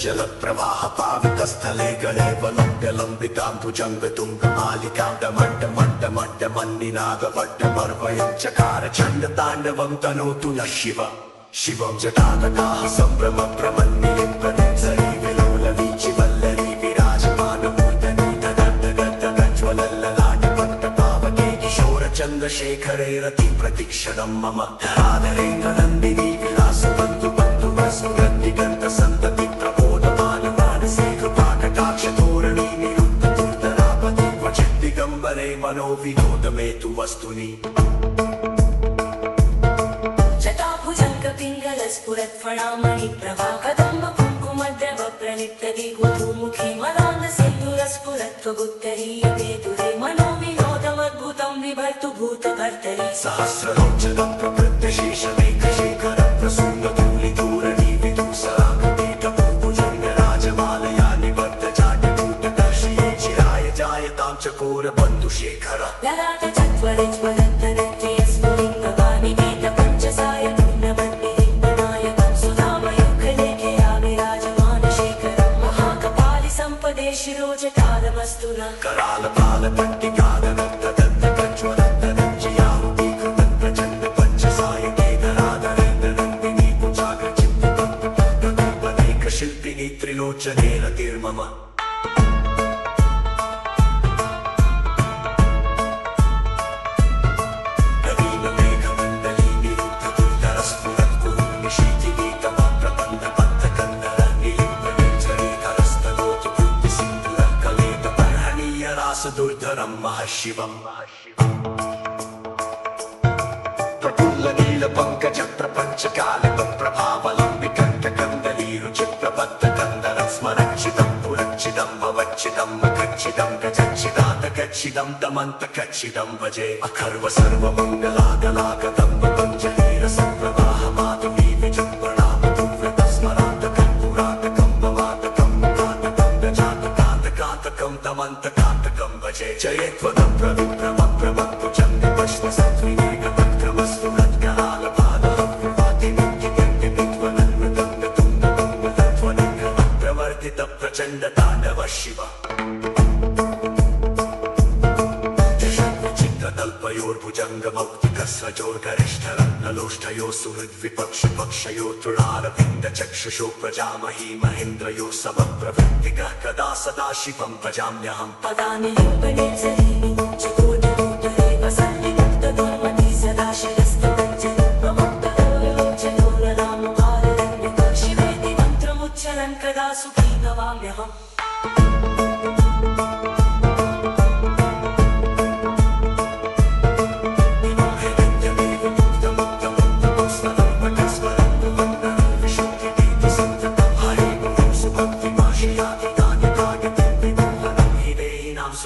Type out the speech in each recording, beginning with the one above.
जलप्रवाह पावितस्थले गणेवलम्ब्यलम्बिताम्बुजङ्गतुङ्गमालिकाण्डमण्डमण्डमण्डमन्निनागवड्डमर्वयं चकार चण्डताण्डवं तनोतु न शिव शिवं जटातकाः सम्भ्रमप्रमन्निलिम्पनिर्झरी विलोलवीचिवल्लरी विराजमानमूर्धनि तदड्डगड्डगड्डगज्ज्वलल्ललाटपट्टपावके किशोरचन्द्रशेखरे रतिप्रतिक्षणं मम धराधरेन्द्रनन्दिनी विलासबन्धु बन्धुवसुगन्धिगन्तसन्तति प्रबोधमानमानसे कृपाकटाक्षधोरणी निरुद्धदुर्धरापति क्वचिद्दिगम्बरे मनोविनोदमे तु वस्तुनि स्फुरत्फणामणि प्रभा कदम्ब कुङ्कुमद्रव प्रणितति गुरुमुखी मदान्धसिन्धुरस्फुरत्वगुत्तरीयते दुरे मनोविनोदमद्भुतं विभर्तु भूतभर्तरि सहस्रलोचनं प्रवृत्तशेषमेकशेखरं प्रसून्दधूलिधूरणी विदुसरागपेटभुजङ्गराजमालया निवर्तजाट्यकूटदर्शये चिराय जायतां चकोरबन्धुशेखर ललाटचत्वरे ज्वलन्तनत्ये स्फुलिङ्गवाणि वेदपञ्चसाय शिरोजटालमस्तु न करालपालपट्टिकालनन्ददत्तकज्ज्वलन्तरञ्जयाहुतीकृतप्रचण्डपञ्चसायके धराधरेन्द्रनन्दिनी त्रिलोचने रतिर्मम दुर्धरं महशिवं प्रफुल्लनीलपङ्कजप्रपञ्चकालिकप्रभावलम्बिकण्ठकन्दलीरुचिप्रबद्धकन्दरं स्मरच्चिदं पुरच्चिदं भवच्चिदं मखच्चिदं गजच्चिदान्तकच्चिदं दमन्तकच्चिदं भजे अखर्व सर्वमङ्गलागलागदम्बपञ्चलीरसप्रवाहमातुमी विजृम्भणामतुव्रतस्मरान्तकर्पूरातकम्बवातकं दमन्तकान्तकं भजे जयत्वदप्रविप्रमप्रभक्तुचन्द्रपश्वसत्त्विनेकतक्रमस्तु प्रवर्तितप्रचण्डताण्डव शिव चित्रतल्पयोर्भुजङ्गमौक्तिकस्रजोर्गरिष्ठरत्नलोष्ठयो सुहृद्विपक्षपक्षयो तृणारविन्दचक्षुषो प्रजामही महेन्द्रयो समप्रवृत्तिकः कदा सदा शिवं भजाम्यहम् पदानि लिम्पनिर्झरीणि चकोरदूतरे वसन्निमुक्तदुर्मति सदा शिरस्तदञ्जलि प्रमुक्तलोचनोररामभाररण्यक शिवेति मन्त्रमुच्चरन् कदा सुखी भवाम्यहम्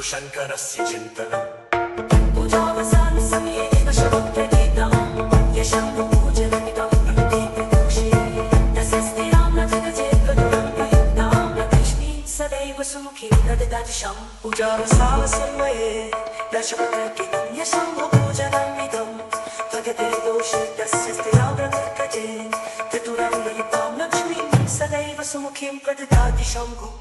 शङ्करस्य चिन्तनम् पूजावसानसमये शवप्रतीतं यशम्भुपूजनमिदं दीपदोषे तस्यस्तिरां न जगजेत्कदुरङ्गयुक्तां लक्ष्मी सदैव सुमुखी दददातिशं पूजावसानसमये दशप्रतीतं यशम्भुपूजनमिदं जगतेर्दोषे तस्यस्तिरां प्रकटे चतुरङ्गयुक्तां लक्ष्मी सदैव सुमुखीं प्रददाति शम्भुः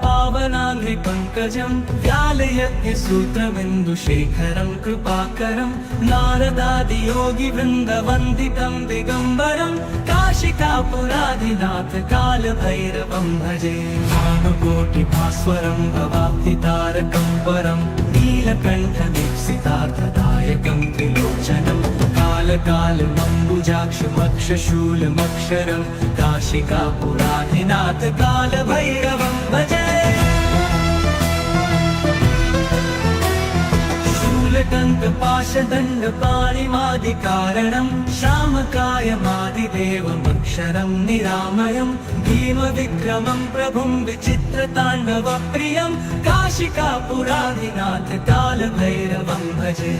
पावनाङ्घ्रिपङ्कजं व्यालयत्यसूत्रबिन्दुशेखरं कृपाकरं नारदादियोगिवृन्दवन्दितं दिगम्बरं काशिकापुराधिनाथ कालभैरवं भजे भानुकोटिभास्वरं भवाब्धितारकं परं नीलकण्ठदीप्सितार्थदायकं त्रिलोचनं कालकालमम्बुजाक्षमक्षशूलमक्षरं काशिकापुराधिनाथ कालभैरवं भजे षट्कङ्कपाशदण्डपाणिमादिकारणं श्यामकायमादिदेवमक्षरं निरामयं भीमविक्रमं प्रभुं विचित्रताण्डवप्रियं काशिकापुराधिनाथ कालभैरवं भजे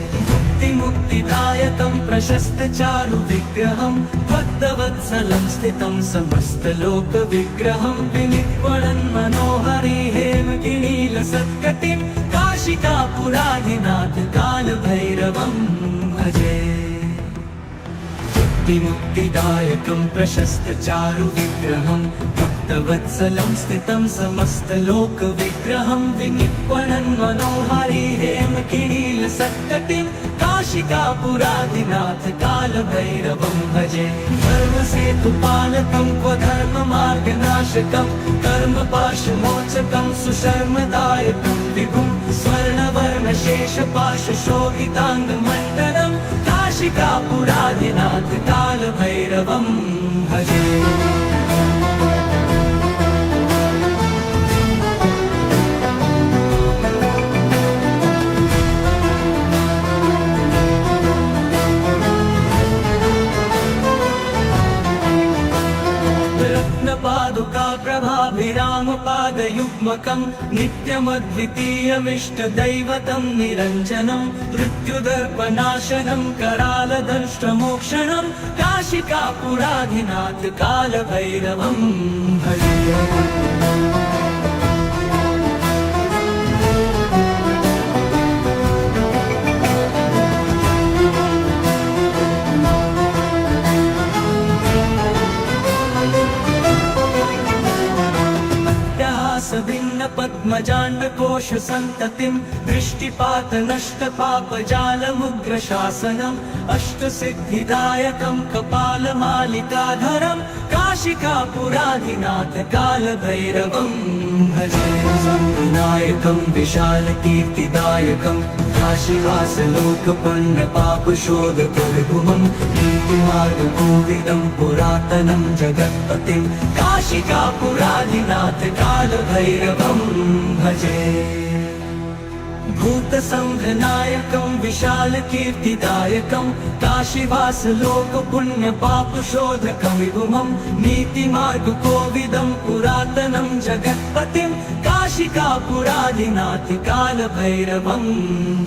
मुक्तिदायकं प्रशस्तचारुविग्रहं भक्तवत्सलं स्थितं समस्तलोकविग्रहं विनिर्वणन् मनोहरि हेमगिरीलसत्कटिं काशिकापुराधिनाथ कालभैरवं भजे मुक्तिदायकं प्रशस्तचारुविग्रहं भक्तवत्सलं स्थितं समस्तलोकविग्रहं विनिर्वणन् मनोहरि हेमगिरीलसत्कटिं काशिकापुराधिनाथ कालभैरवं भजे धर्मसेतुपालकं क्वधर्ममार्गनाशकं कर्मपाशमोचकं सुशर्मदायकं विभुं स्वर्णवर्णशेषपाशशोभिताङ्गमण्डलं काशिकापुराधिनाथ कालभैरवं भजे पादुका प्रभाभिरामपादयुग्मकं नित्यमद्वितीयमिष्टदैवतं निरञ्जनं मृत्युदर्पनाशनं करालदंष्ट्रमोक्षणं काशिकापुराधिनाथ कालभैरवं भजे भिन्न पद्मजाण्डकोश सन्ततिं दृष्टिपात नष्टपापजालमुग्रशासनम् अष्टसिद्धिदायकं कपालमालिकाधरं काशिकापुराधिनाथ कालभैरवं भजे विनायकं विशालकीर्तिदायकं काशीवासलोकपन्नपापशोधकविभुमं नीतिमार्गकोविदं पुरातनं जगत्पतिं काशिकापुराधिनाथ कालभैरवं भजे भूतसंघनायकं विशालकीर्तिदायकं काशीवासलोकपुण्यपापशोधकं विभुमं नीतिमार्गकोविदं पुरातनं जगत्पतिं काशिकापुराधिनाथ कालभैरवं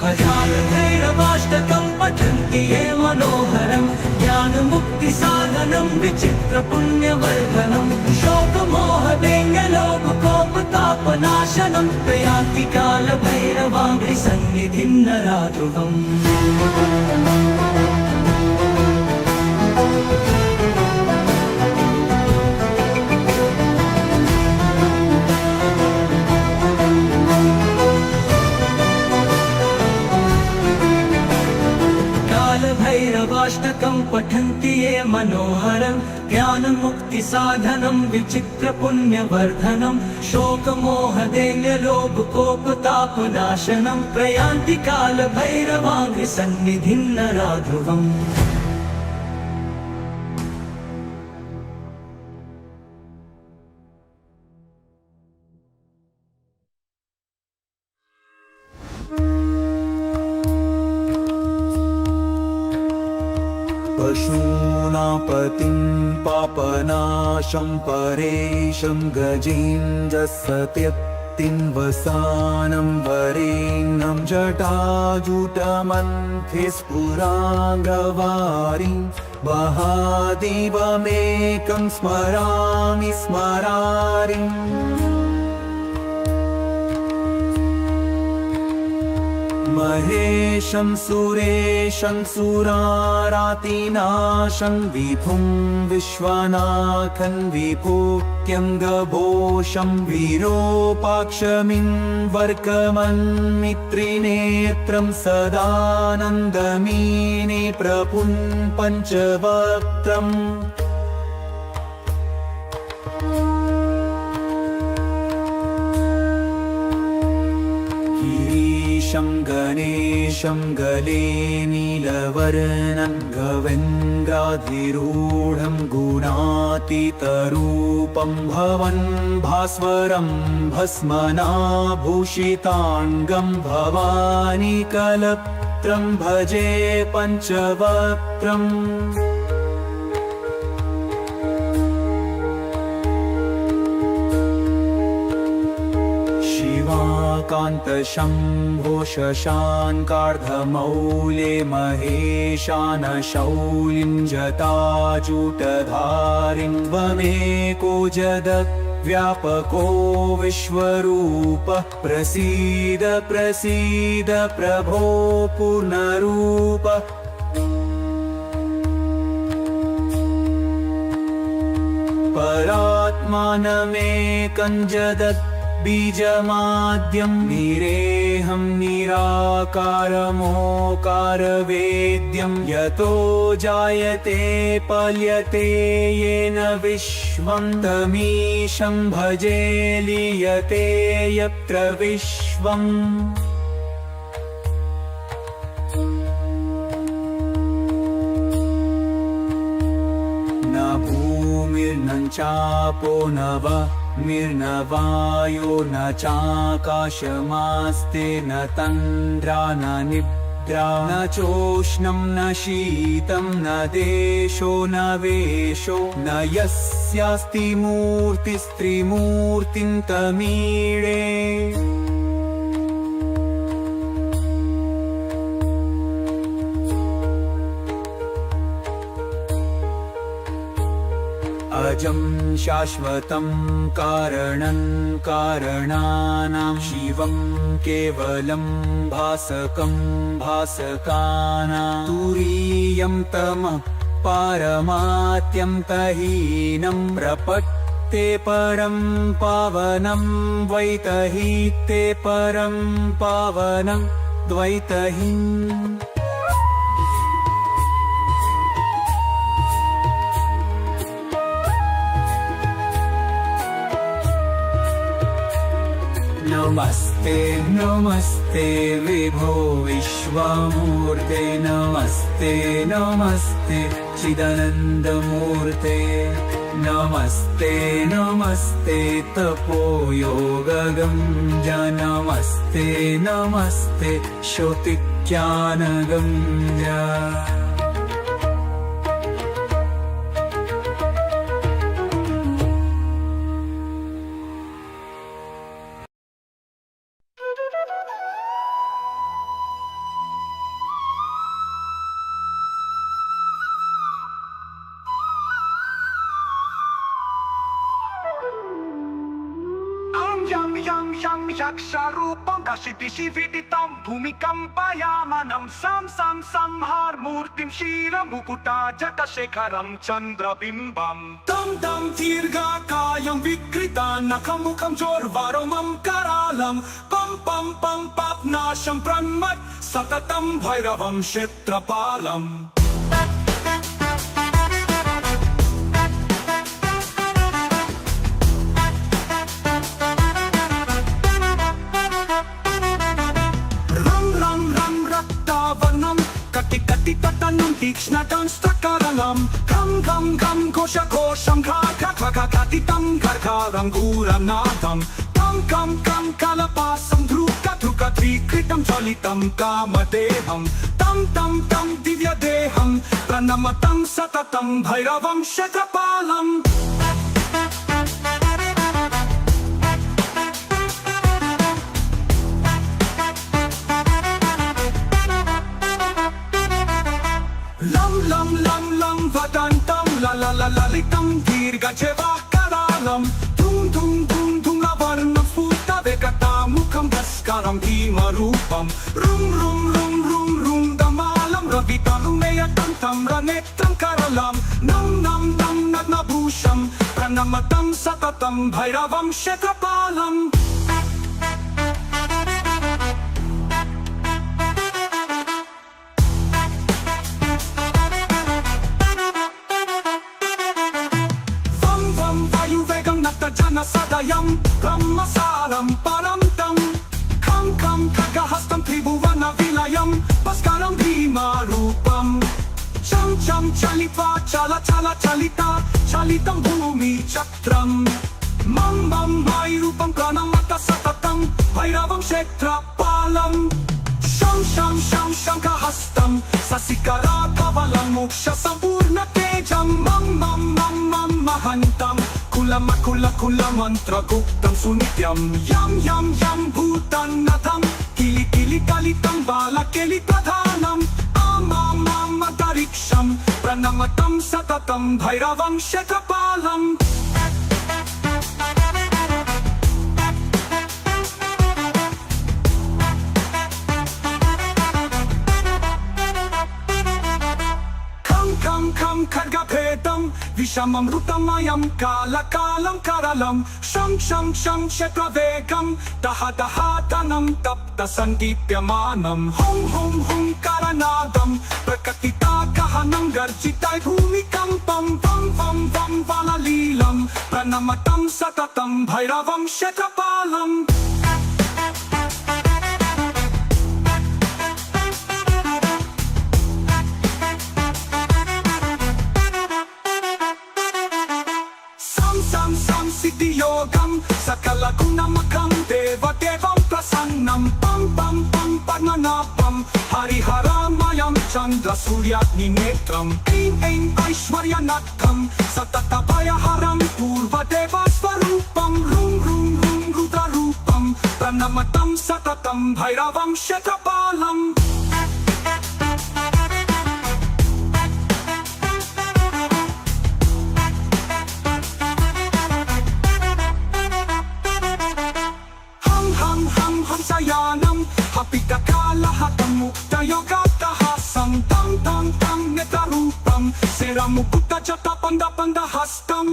भजालभैरवाष्टकं पठन्ति ये मनोहरं ज्ञानमुक्तिसाधनं विचित्रपुण्यवर्धनं शोकमोहदैन्यलोभकोपतापनाशनं प्रयान्ति कालभैरवाङ्घ्रिसन्निधिं नराध्रुवम् भैरवाष्टकं पठन्ति ये मनोहरं ज्ञानमुक्तिसाधनं विचित्रपुण्यवर्धनं शोकमोहदैन्यलोभकोपतापनाशनं प्रयान्ति कालभैरवाङ्घ्रिसन्निधिं नराध्रुवम् पशूनापतिं पापनाशं परेशं गजेन्द्रसत्यक्तिं वसानं वरेण्यं जटाजुटमन्थे स्फुराङ्गवारिं महादेवमेकं स्मरामि स्मरारिम् महेशं सुरेशं सुरारातिनाशं विभुं विश्वनाथं विभूत्यं गभोषं वीरोपाक्षमिन्वर्कमन्मित्रिनेत्रं सदानन्दमीने प्रपुं पञ्चवक्त्रम् गणेशं गले नीलवर्णं गवेन्द्राधिरूढं गुणातीतरूपं भवन् भास्वरं भस्मनाभूषिताङ्गं भवानी कल्प्त क्षेत्रं भजे पञ्चवक्त्रम् शिवाकान्तशम्भो शशाङ्कार्धमौले महेशानशौलिं जटाजूटधारिं वमेको जगद्व्यापको विश्वरूपः प्रसीद प्रसीद प्रभो पूर्णरूप परात्मानमेकं जगत् बीजमाद्यं निरेहं निराकारमोकारवेद्यं यतो जायते पल्यते येन विश्वं तमीशं भजे लीयते यत्र विश्वम् न भूमिर्न चापो न वह्निर्न वायो न चाकाशमास्ते न तन्द्रा न निद्रा न चोष्णं न शीतं न देशो न वेशो न यस्यास्ति मूर्तिस्त्रिमूर्तिं तमीळे अजं शाश्वतं कारणं कारणानां शिवं केवलं भासकं भासकानां तुरीयं तमः पारमात्यं तहीनं प्रपत्ते परं पावनं द्वैतहीते परं पावनं द्वैतहीम् नमस्ते नमस्ते विभो विश्वमूर्ते नमस्ते नमस्ते चिदानन्दमूर्ते नमस्ते नमस्ते तपोयोगगम्ज नमस्ते नमस्ते श्रुतिज्ञानगम्ज यक्षरूपं कशितिशिविदितं भूमिकम्पयामनं सं संहारमूर्तिं क्षीरमुकुटाजटशेखरं चन्द्रबिम्बं तं दीर्घकायं विकृतानखमुखं चोर्वरुमं करालं पं पाप्नाशं प्रन्मत् सततं भैरवं क्षेत्रपालम् कटितटनं तीक्ष्णदंष्ट्रकरलं घं घोषघोषं घाघटितं घर्घारङ्गूरनाथं कं कलपासं धृकधृकधीकृतं ज्वलितं कामदेहं तं दिव्यदेहं प्रणमतं सततं भैरवं क्षेत्रपालम् लं वदन्तं ललितं दीर्घजेवाकरालं धुं लवर्णस्फुटवेकटामुखं भस्करं भीमरूपं रुं दमालं रवितनुमेयतं रनेत्रं करलं नं नग्नभूषं प्रणमतं सततं भैरवं क्षेत्रपालम् सदयं ब्रह्मसारं परं तं खं खगहस्तं त्रिभुवनविलयं भास्करं भीमरूपं चं चलित्वा चलितं भूमिचक्रं मं वैरूपं प्रणमत सततं भैरवं क्षेत्रपालम् शं शंखः ससिकरा कवलं मोक्ष संपूर्ण तेजं मम मम मम मम महन्तं कुल मंत्रगुप्तं सुनित्यं यं यं यं भूतन्नथं किलि किलि कलितं बालकेलि प्रधानम् आमामामन्तरिक्षं प्रणमतं सततं भैरवं शतपालम् खं खड्गभेदं विषममृतमयं कालकालं करलं शं शं शं शत्रवेगं दह दहातनं तप्तसन्दीप्यमानं हुं हुं हुं करनादं प्रकटितागहनं गर्जितै भूमिकम्पं वं वं वं वललीलं प्रणमतं सततं भैरवं शतपालम् सिद्धियोगं सकलगुणमखं देवदेवं प्रसन्नं पं पं पं पद्मनाभं हरिहरमयं चन्द्रसूर्याग्निनेत्रं ऐं ऐं ऐश्वर्यनद्धं सततभयहरं पूर्वदेवस्वरूपं रुं रुं रुं रुद्ररूपं प्रणमतं सततं भैरवं शतपालम् हंसयानं हपितकालहतं मुक्तयोगात्तहासं तं तं तं नेत्ररूपं सेरमुकुटजटपन्दपन्दहस्तं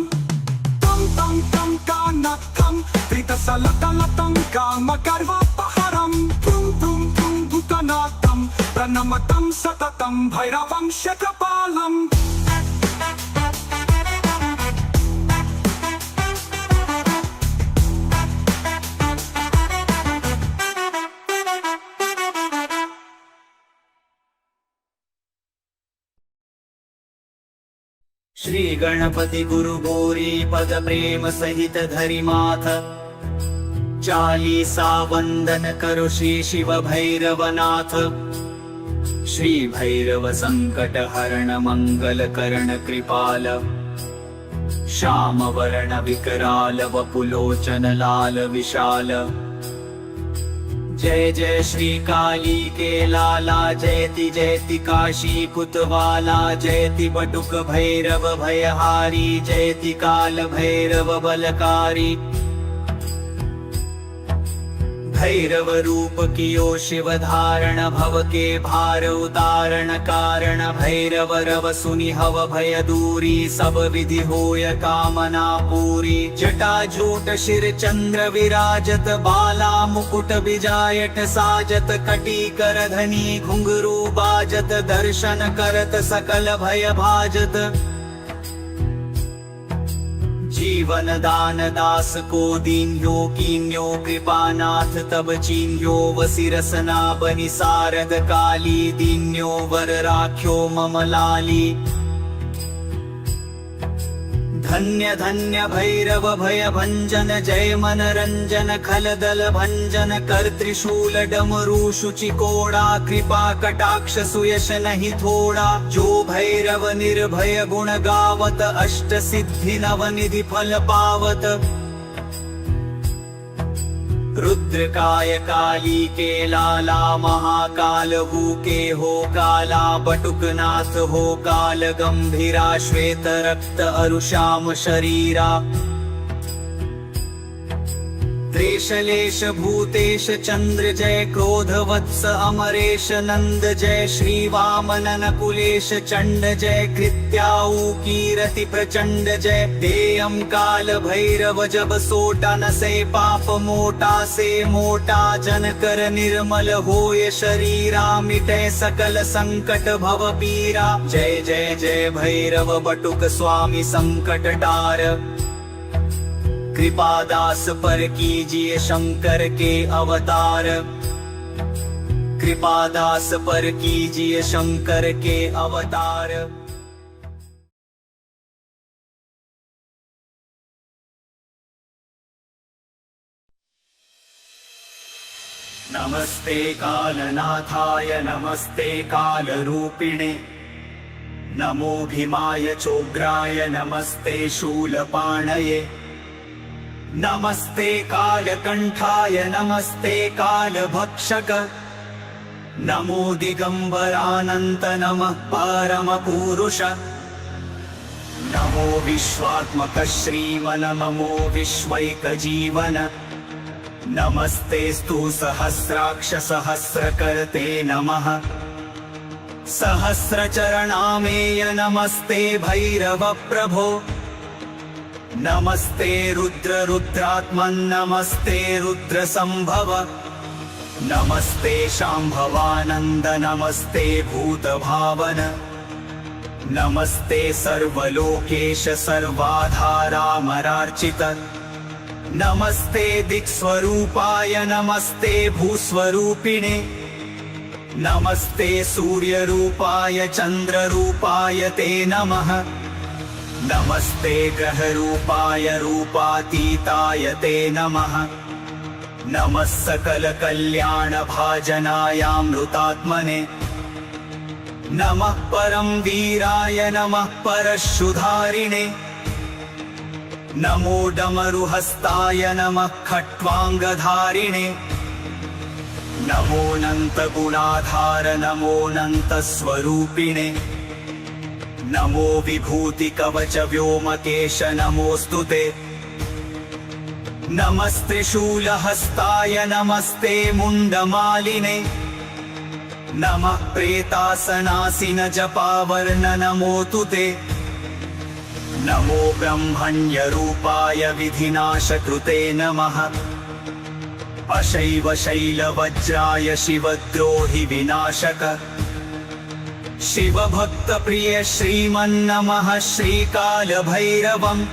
तं तं तं कानकं धृतसलतलतं कामगर्वापहरं भ्रुं भ्रुं भ्रुं भूतनाथं प्रणमतं सततं भैरवं शतपालम् श्री गणपति गुरु गौरी पद प्रेम सहित धरि माथ चालीसा वंदन करो श्री शिव भैरवनाथ श्री भैरव संकट हरण मंगल करण कृपाल श्याम वर्ण विकराल वपुलोचन लाल विशाल जय जय श्री काली के लाला जयति जयति काशी कुतवाला जयति बटुक भैरव भयहारी जयति काल भैरव बलकारी भैरव रूप कियो शिव धारण भव के भार उतारण कारण भैरव रव सुनि हव भय दूरी सब विधि होय कामना पूरी जटा जूट शिर चंद्र विराजत बाला मुकुट बिजायट साजत कटी कर धनी घुंघरू बाजत दर्शन करत सकल भय भाजत जीवन दान दास को दीन्यो कीन्यो कृपानाथ तब चीन्यो वसी रसना बनि सारद काली दीन्यो वर राख्यो मम लाली धन्य धन्य भैरव भय भंजन जय मनरंजन खलदल भंजन कर त्रिशूल डमरू शुचि कोड़ा कृपा कटाक्ष सुयश नहीं थोड़ा जो भैरव निर्भय गुण गावत अष्ट सिद्धि नवनिधि फल पावत रुद्रकाय काली के लाला महाकाल हु के हो काला बटुकनाथ हो काल गंभीरा श्वेत रक्त अरुश्याम शरीरा त्रेशलेश भूतेश चंद्र जय क्रोध वत्स अमरेश नंद जय श्री वामन नकुलेश चंड जय कृत्याऊ कीरति प्रचंड जय देयम काल भैरव जब सोटा न से पाप मोटा से मोटा जन कर निर्मल होय शरीरा मिटे सकल संकट भव पीरा जय जय जय भैरव बटुक स्वामी संकट टार कृपादास पर कीजिए शंकर के अवतार कृपादास पर कीजिए शंकर के अवतार नमस्ते कालनाथाय नमस्ते कालरूपिणे नमो भीमाय चोग्राय नमस्ते शूलपाणये नमस्ते कालकण्ठाय नमस्ते कालभक्षक नमो दिगम्बरानन्त नमः परमपुरुष नमो विश्वात्मक श्रीमन नमो विश्वैकजीवन नमस्तेस्तु सहस्राक्ष सहस्रकर्ते नमः सहस्रचरणामेय नमस्ते भैरव प्रभो नमस्ते रुद्र रुद्रात्मन् नमस्ते रुद्र संभव नमस्ते शाम्भवानन्द नमस्ते भूतभावन नमस्ते सर्वलोकेश सर्वाधारामरार्चित नमस्ते दिक्स्वरूपाय नमस्ते भूस्वरूपिणे नमस्ते सूर्यरूपाय चन्द्ररूपाय ते नमः नमस्ते ग्रहरूपाय रूपातीताय ते नमः नमः सकलकल्याणभाजनायामृतात्मने नमः परं वीराय नमः परशुधारिणे नमो डमरुहस्ताय नमः खट्वाङ्गधारिणे नमोऽनन्तगुणाधार नमोऽनन्तस्वरूपिणे नमो विभूतिकवच व्योमकेश नमोऽस्तु ते नमस्त्रिशूलहस्ताय नमस्ते मुण्डमालिने नमः प्रेतासनासिन जपावर्ण नमोऽस्तु ते नमो ब्रह्मण्यरूपाय विधिनाशकृते नमः अशैव शैलवज्राय शिवद्रोहि विनाशक शिवभक्तप्रिय श्रीमन्नमः श्रीकालभैरवम्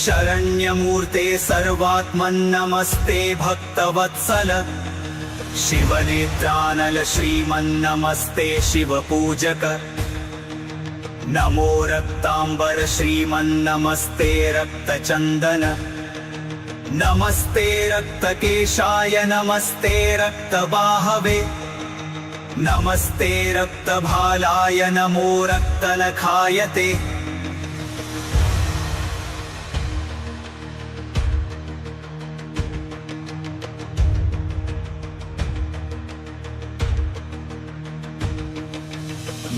शरण्यमूर्ते सर्वात्मन्नमस्ते भक्तवत्सल शिवनेत्रानल श्रीमन्नमस्ते शिवपूजक नमो रक्तांबर श्रीमन्नमस्ते रक्तचन्दन नमस्ते रक्तकेशाय नमस्ते रक्तबाहवे नमस्ते रक्तभालाय नमो रक्तनखाय ते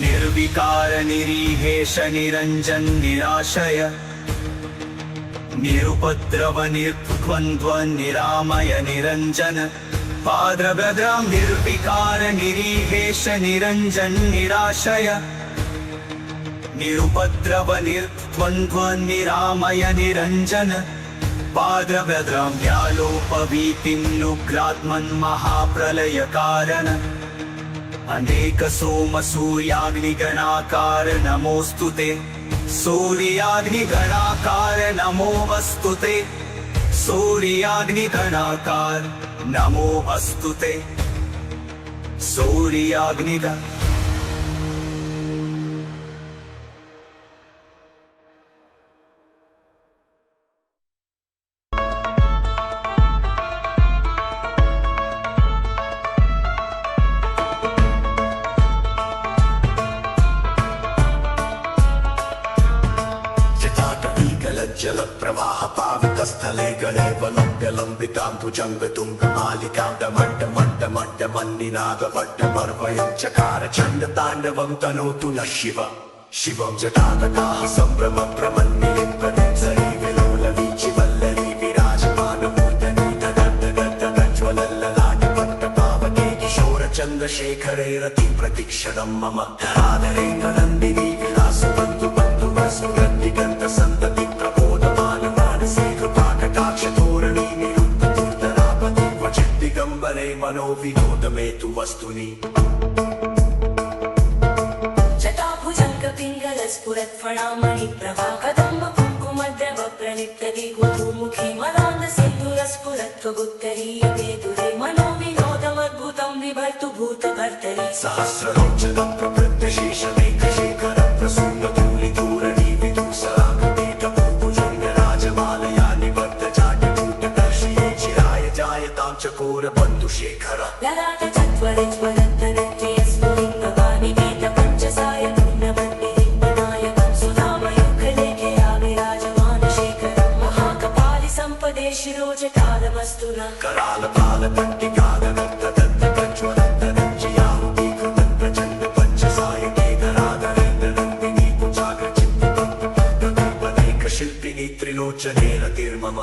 निर्विकार निरीहेश निरञ्जन निराशय निरुपद्रव निर्द्वन्द्व निरामय निरञ्जन पाद्रभद्रां निर्विकार निरीहेश निरञ्जन निराशय निरुपद्रव निर्द्वन्द्व निरामय निरञ्जन पाद्रभद्रां व्यालोपवीतिं नुग्रात्मन् महाप्रलयकारण अनेक सोम सूर्याग्निगणाकार नमोऽस्तु ते सूर्याग्निगणाकार नमो अस्तु ते सूर्याग्निगणाकार नमो अस्तु ते सूर्याग्निगण जलप्रवाह पावितस्थले गणे वलम्ब्यलम्बितां भुजङ्गतुङ्गमालिकां डमड्डमड्डमड्डमन्निनादवड्डमर्वयं चकार चण्डताण्डवं तनोतु नः शिव शिवं जटातकाः सम्भ्रमप्रमन्निलिं प्रदिप्सरि विलोलवीचि वल्लरी विराजमानमूर्धनि तदर्दगर्दगर्दज्वलल्ललाटपट्टपावके किशोरचन्द्रशेखरे रतिं प्रतीक्षणं मम धराधरे नन्दिनी विलासबन्धु बन्धुवसुगन्धिगन्तसन्तति मनोविनोदमे तु वस्तुनि जटाभुजङ्गपिङ्गलस्फुरत्फणामणि प्रभा कदम्ब कुङ्कुमद्रव प्रणिप्तदिगुमुखी मदान्दसिन्धुरस्फुरत्वगुत्तरीयकेतुरे मनोविनोदमद्भुतं विभर्तु भूतभर्तरि सहस्रलोचनं प्रवृद्धशेषमेकशेखरं प्रसूनधूलिधूरणि विदुसराकपेटभूभुजङ्गराजमालया निबद्धजाटकूटकर्षये चिराय जायतां चकोरबन्धुशेखर विमोचनेन तिर्मम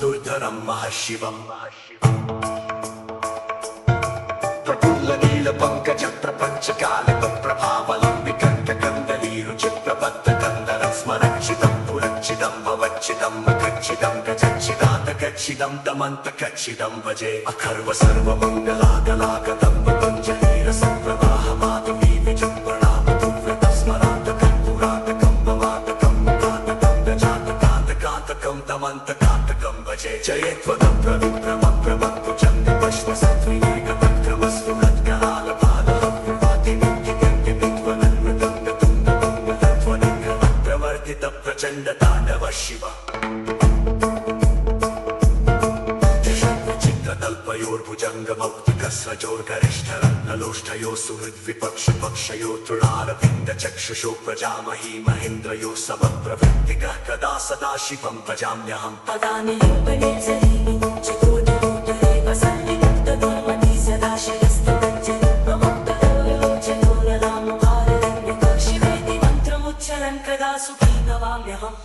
दुर्धरं महशिवम् प्रफुल्ल नील पंकज प्रपंच काल प्रभावलं विकण्ठकन्दलीरुचिप्रबद्ध कन्दरं स्मरक्षितं पुरक्षितं भवच्छितं मखच्छितं गजच्छिदान्तकच्छिदं दमन्तकच्छिदं भजे अखर्व सर्वमङ्गलागलागतं पतञ्जलिरसप्रवाहमातुमी विजृम्भणामतुव्रतं स्मरान्तकं पुरातकं ममातकं मुखातकं गजातकान्तकान्तकं दमन्तकान्तकं भजे जयत्वदं प्रविप्रमप्रमत्तु चन्द्रपश्वसत्त्विनेकतक्रमस्तु प्रचंड तांडव शिव चित्रतल्पयोर्भुजंग मौक्तिकस्रजोर्गरिष्ठरत्नलोष्ठयो सुहृद्विपक्ष पक्षयो तृणारविन्द चक्षुषो प्रजामही महेन्द्रयो समप्रवृत्तिकः कदा सदा शिवं भजाम्यहम् पदानि लिम्बनेत्सरीणि चतुर्दरोत्तरे वसन्निमुक्तदुर्मति सदा शिरस्तदञ्जलि प्रमुक्तलोचनोररामभाररण्यक शिवेति मन्त्रमुच्चरन् कदा सुखी भवाम्यहम्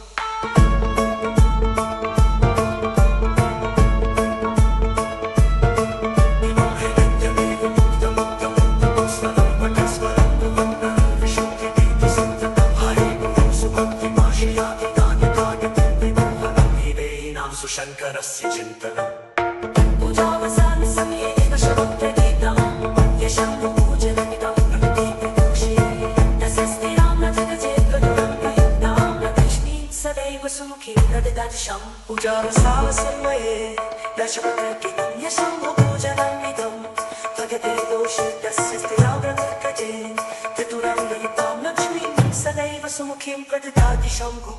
शंकरस्य चिन्तनम् पूजावसान समये एव शवप्रदीप्तं यशं पूजनमिदं दीपदोषे तस्यस्ति रामनथगजेद्गदुरं प्रयुक्तां लक्ष्मीं सदैव सुमुखीं दददर्शम् पूजावसान समये दशप्रदीप्तं यशं पूजनमिदं भगते दोषे तस्यस्ति रामनथगजे चतुरं प्रयुक्तां लक्ष्मीं सदैव सुमुखीं दददति शम्भु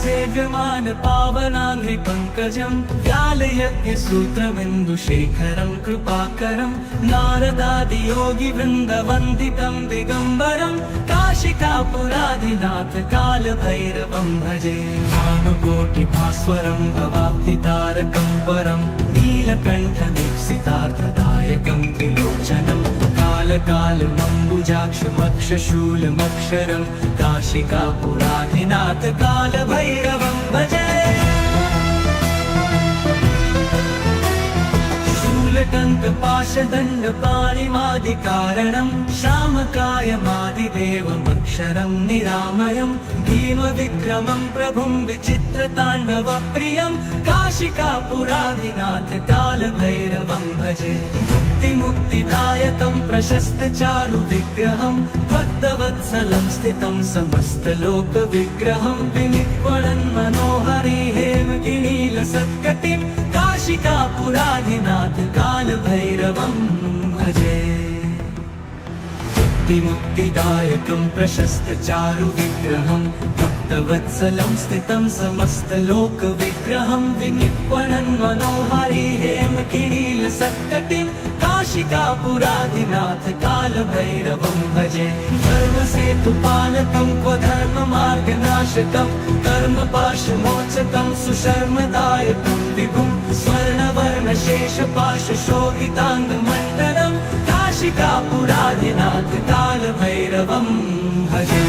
सेव्यमान पावनाङ्घ्रि पङ्कजं व्यालयज्ञसूत्रबिन्दुशेखरं कृपाकरं नारदादियोगिवृन्दवन्दितं दिगम्बरं काशिकापुराधिनाथ कालभैरवं भजे भानुकोटिभास्वरं भवाब्धितारकं परं नीलकण्ठदीप्सितार्थदायकं त्रिलोचनं कालकालमम्बुजाक्षमक्षशूलमक्षरं काशिकापुराधिनाथ कालभैरवं भजे शूलटङ्कपाशदण्डपाणिमादिकारणं श्यामकायमादिदेवमक्षरं निरामयं भीमविक्रमं प्रभुं विचित्रताण्डवप्रियं काशिकापुराधिनाथ कालभैरवं भजे मुक्तिदायकं प्रशस्तचारुविग्रहं भक्तवत्सलं स्थितं समस्तलोकविग्रहं विनिक्वणन् मनोहरि हेमगिरीलसत्कटिं काशिकापुराधिनाथ कालभैरवं भजे मुक्तिदायकं प्रशस्तचारुविग्रहं भक्तवत्सलं स्थितं समस्तलोकविग्रहं विनिक्वणन् मनोहरि हेमगिरीलसत्कटिं काशिकापुराधिनाथ कालभैरवं भजे धर्मसेतुपालकं क्वधर्ममार्गनाशकं कर्मपाशमोचकं सुशर्मदायकं विभुं स्वर्णवर्णशेषपाशशोभिताङ्गमण्डलं काशिकापुराधिनाथ कालभैरवं भजे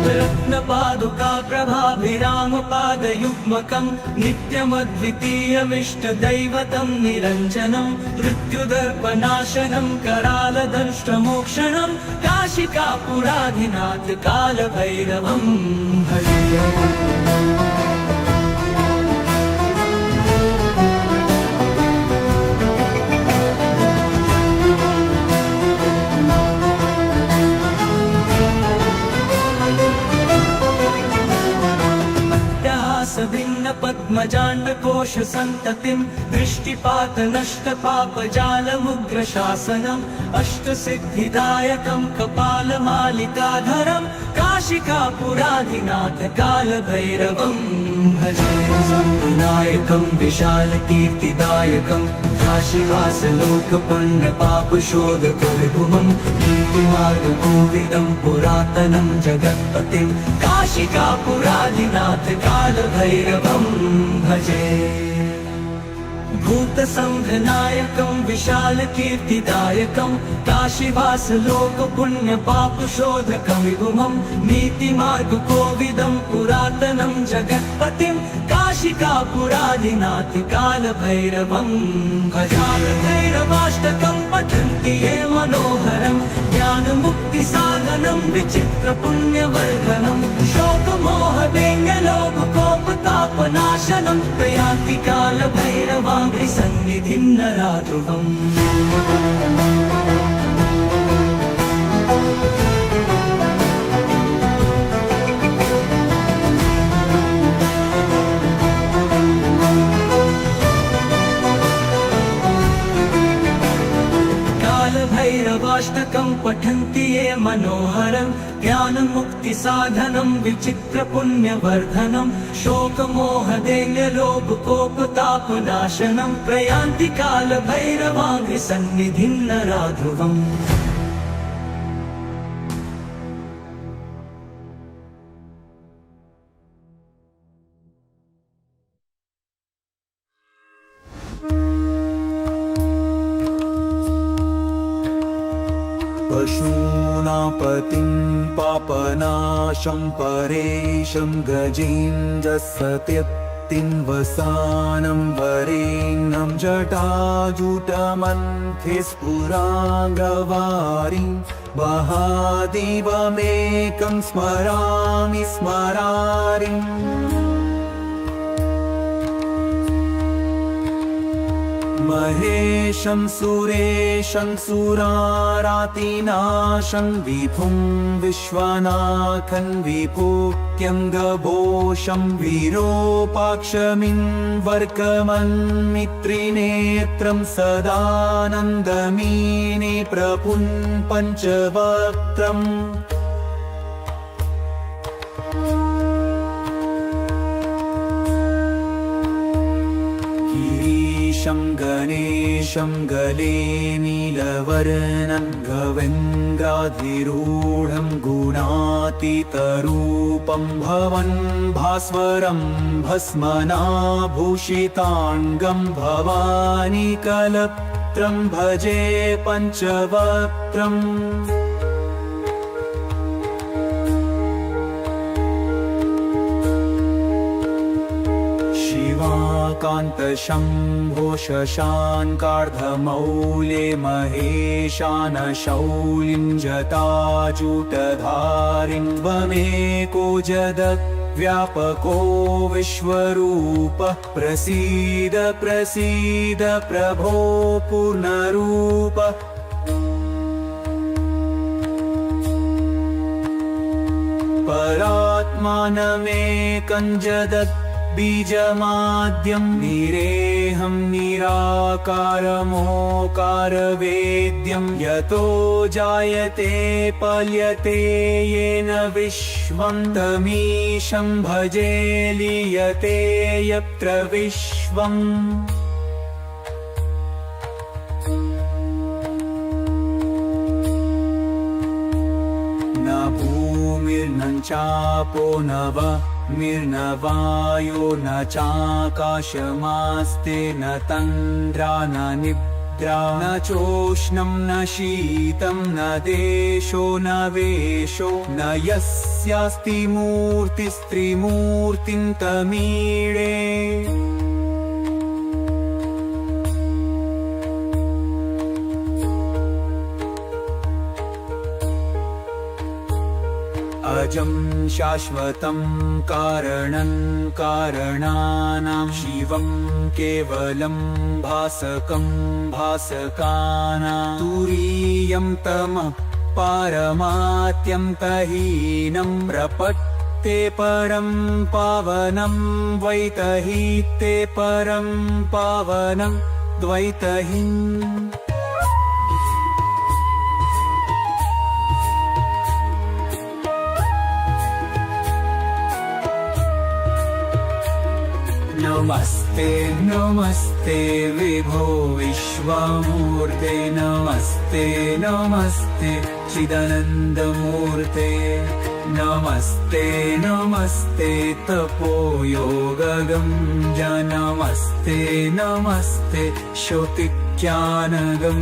रत्नपादुका प्रभाभिरामपादयुग्मकं नित्यमद्वितीयमिष्टदैवतं निरञ्जनं मृत्युदर्पनाशनं करालदंष्ट्रमोक्षणं काशिकापुराधिनाथ कालभैरवं भजे। भिन्न पद्मजाण्डकोश सन्ततिं दृष्टिपात नष्ट पापजालमुग्रशासनम् अष्टसिद्धिदायकं कपालमालिकाधरं काशिकापुराधिनाथ कालभैरवं भजे। नायकं विशालकीर्तिदायकं काशीवासलोकपुण्यपापशोधकविभुवं नीतिमार्गकोविदं पुरातनं जगत्पतिं काशिकापुराधिनाथ कालभैरवं भजे। भूतसंघनायकं विशालकीर्तिदायकं काशीवासलोकपुण्यपापशोधकं विभुमं नीतिमार्गकोविदं पुरातनं जगत्पतिं काशिकापुराधिनाथ कालभैरवं भजालभैरवाष्टकं पठन्ति ये मनोहरं ज्ञानमुक्तिसाधनं विचित्रपुण्यवर्धनं शोकमोहदैन्यलोभकोपतापनाशनं प्रयान्ति कालभैरवाङ्घ्रिसन्निधिं नराध्रुवम्। कालभैरवाष्टकं पठन्ति ये मनोहरं ज्ञानमुक्तिसाधनं विचित्रपुण्यवर्धनं शोकमोहदैन्यलोभकोपतापनाशनं प्रयान्ति कालभैरवाङ्घ्रिसन्निधिं नराध्रुवम्। पशूनां पतिं पापनाशं परेशं गजेन्द्रसत्यत्तिं वसानं वरेण्यं जटाजुटमन्थे स्फुराङ्गवारिं महादेवमेकं स्मरामि स्मरारिम्। महेशं सुरेशं सुरारातिनाशं विभुं विश्वनाथं विभूत्यङ्गभूषं विरूपाक्षमिन्वर्कमन्मित्रिनेत्रं सदानन्दमीने प्रभुं पञ्चवक्त्रम्। गणेशं गले नीलवर्णं गवेन्द्राधिरूढं गुणातीतरूपं भवन् भास्वरं भस्मनाभूषिताङ्गं भवानी कलत्रं भजे पञ्चवक्त्रम्। कान्तशम्भो शशाङ्कार्धमौले महेशानशौलिं जटाजूटधारिं त्वमेको जगद्व्यापको विश्वरूपः प्रसीद प्रसीद प्रभो पूर्णरूप। परात्मानमेकं जगत् बीजमाद्यं निरेहं निराकारमोकारवेद्यं यतो जायते पल्यते येन विश्वं तमीशं भजे लीयते यत्र विश्वम्। न भूमिर्न चापो न मिर्नवायो न चाकाशमास्ते न तन्द्रा न निद्रा निद्रा न चोष्णं न शीतं न देशो न वेशो न यस्यास्ति मूर्तिस्त्रिमूर्तिं तमीडे अजं शाश्वतं कारणं कारणानां शिवं केवलं भासकं भासकानां तुरीयं तमः पारमात्यं तहीनं प्रपत्ते परं पावनं द्वैतहीते परं पावनं द्वैतहीन् नमस्ते नमस्ते विभो विश्वमूर्ते नमस्ते नमस्ते चिदानन्दमूर्ते नमस्ते नमस्ते तपोयोगगं नमस्ते नमस्ते श्रुतिज्ञानगं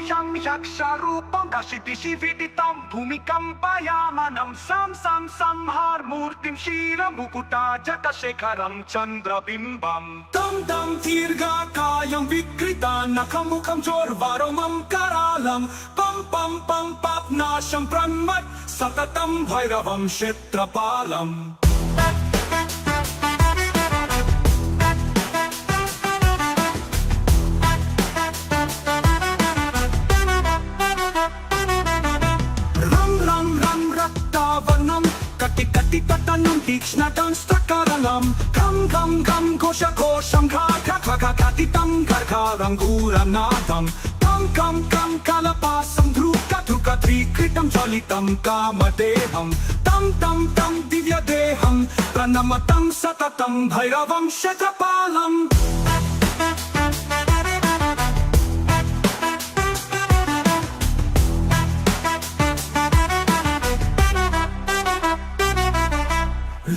Yam yaksharupam kashidishividitam bhumikampayamanam sam har murtim shira mukuta jakashekaram chandrabimbam tam dirghakayam vikrita nakamukham jorvaromam karalam pam papnasham brahmat satatam bhairavam kshetrapalam Kati tatanam tikshnatam strakaralam Kam kosha kosham kha katitam karkaram guranatam Kam kalapasam dhruka trikritam jalitam kamadeham Tam divya deham pranamatam satatam bhairavam kshetrapalam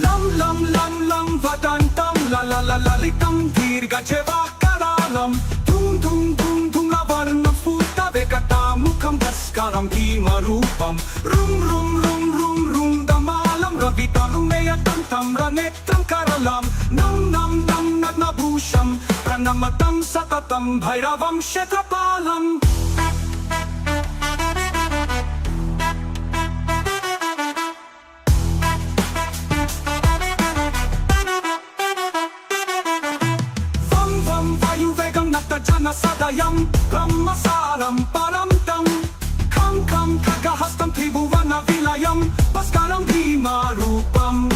Lam vadantam lalitam dirga jevakaralam Tum lavarnam futa vekata mukham bhaskaram bhimarupam Rum damalam ravitarumeyatam ranetram karalam Nam nadnabhusham pranamatam satatam bhairavam kshetrapalam Jana sadayam brahmasaram paramtam Kam kagahastam tribhuvana vilayam Bhaskaram bhimarupam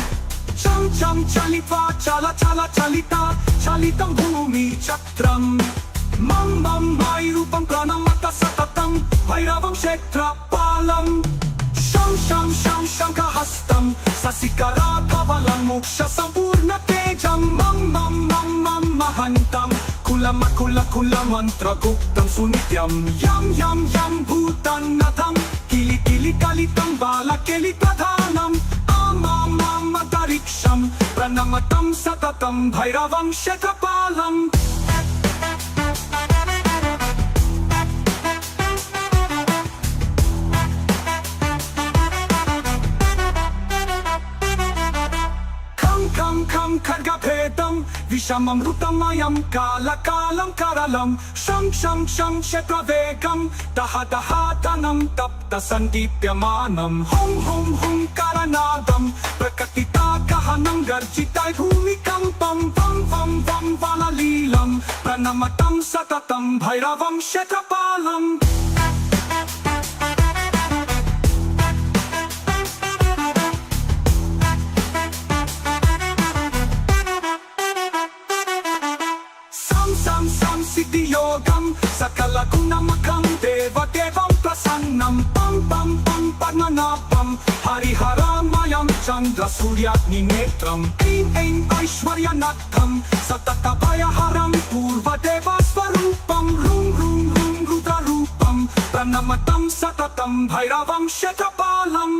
Cham chalitva chalita Chalitam bhumi chatram Mam mayurupam pranamata satatam Bhairavam kshetrapalam Sham kahastam Sasikara kavalam moksha sampurna tejam Mam mahantam Kula mantra guptam sunityam Yam bhutan natham Kili kalitam bala keli pradhanam Amadariksham pranamatam satatam bhairavam kshetrapalam Kam khargabhedam Vishamamrutamayam Kalakalam karalam Sham kshetravegam Dahatanam Tapta sandipyamanam Hum karanadam Prakatita kahanam Garjitai bhumikampam Vam valalilam Pranamatam satatam Bhairavam kshetrapalam Siddhiyogam Sakala gunamakam Devam prasannam Pam padmanabam Hari चंद्र सूर्याग्नि नेत्रम ऐं ऐं ऐश्वर्यनाथम सततभयहरं पूर्वदेव स्वरूपम room room room रुद्ररूपम प्रणमतं सततं भैरवं शतपालम्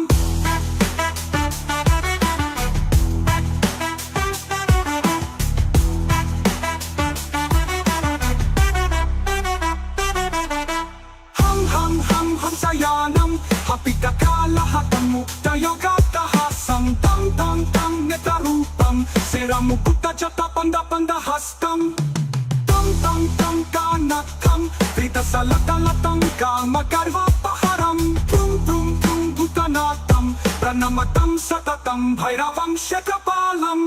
हंसयानं हपितकालहतं मुक्तयोगाट्टहासं तं तं तं नेत्ररूपं शिरमुकुटजटपन्दपन्दहस्तं तं तं तं कानकं धृतसलतलतं कामगर्वपहरं प्रुं प्रुं प्रुं भूतनाथं प्रणमतं सततं भैरवं शतपालम्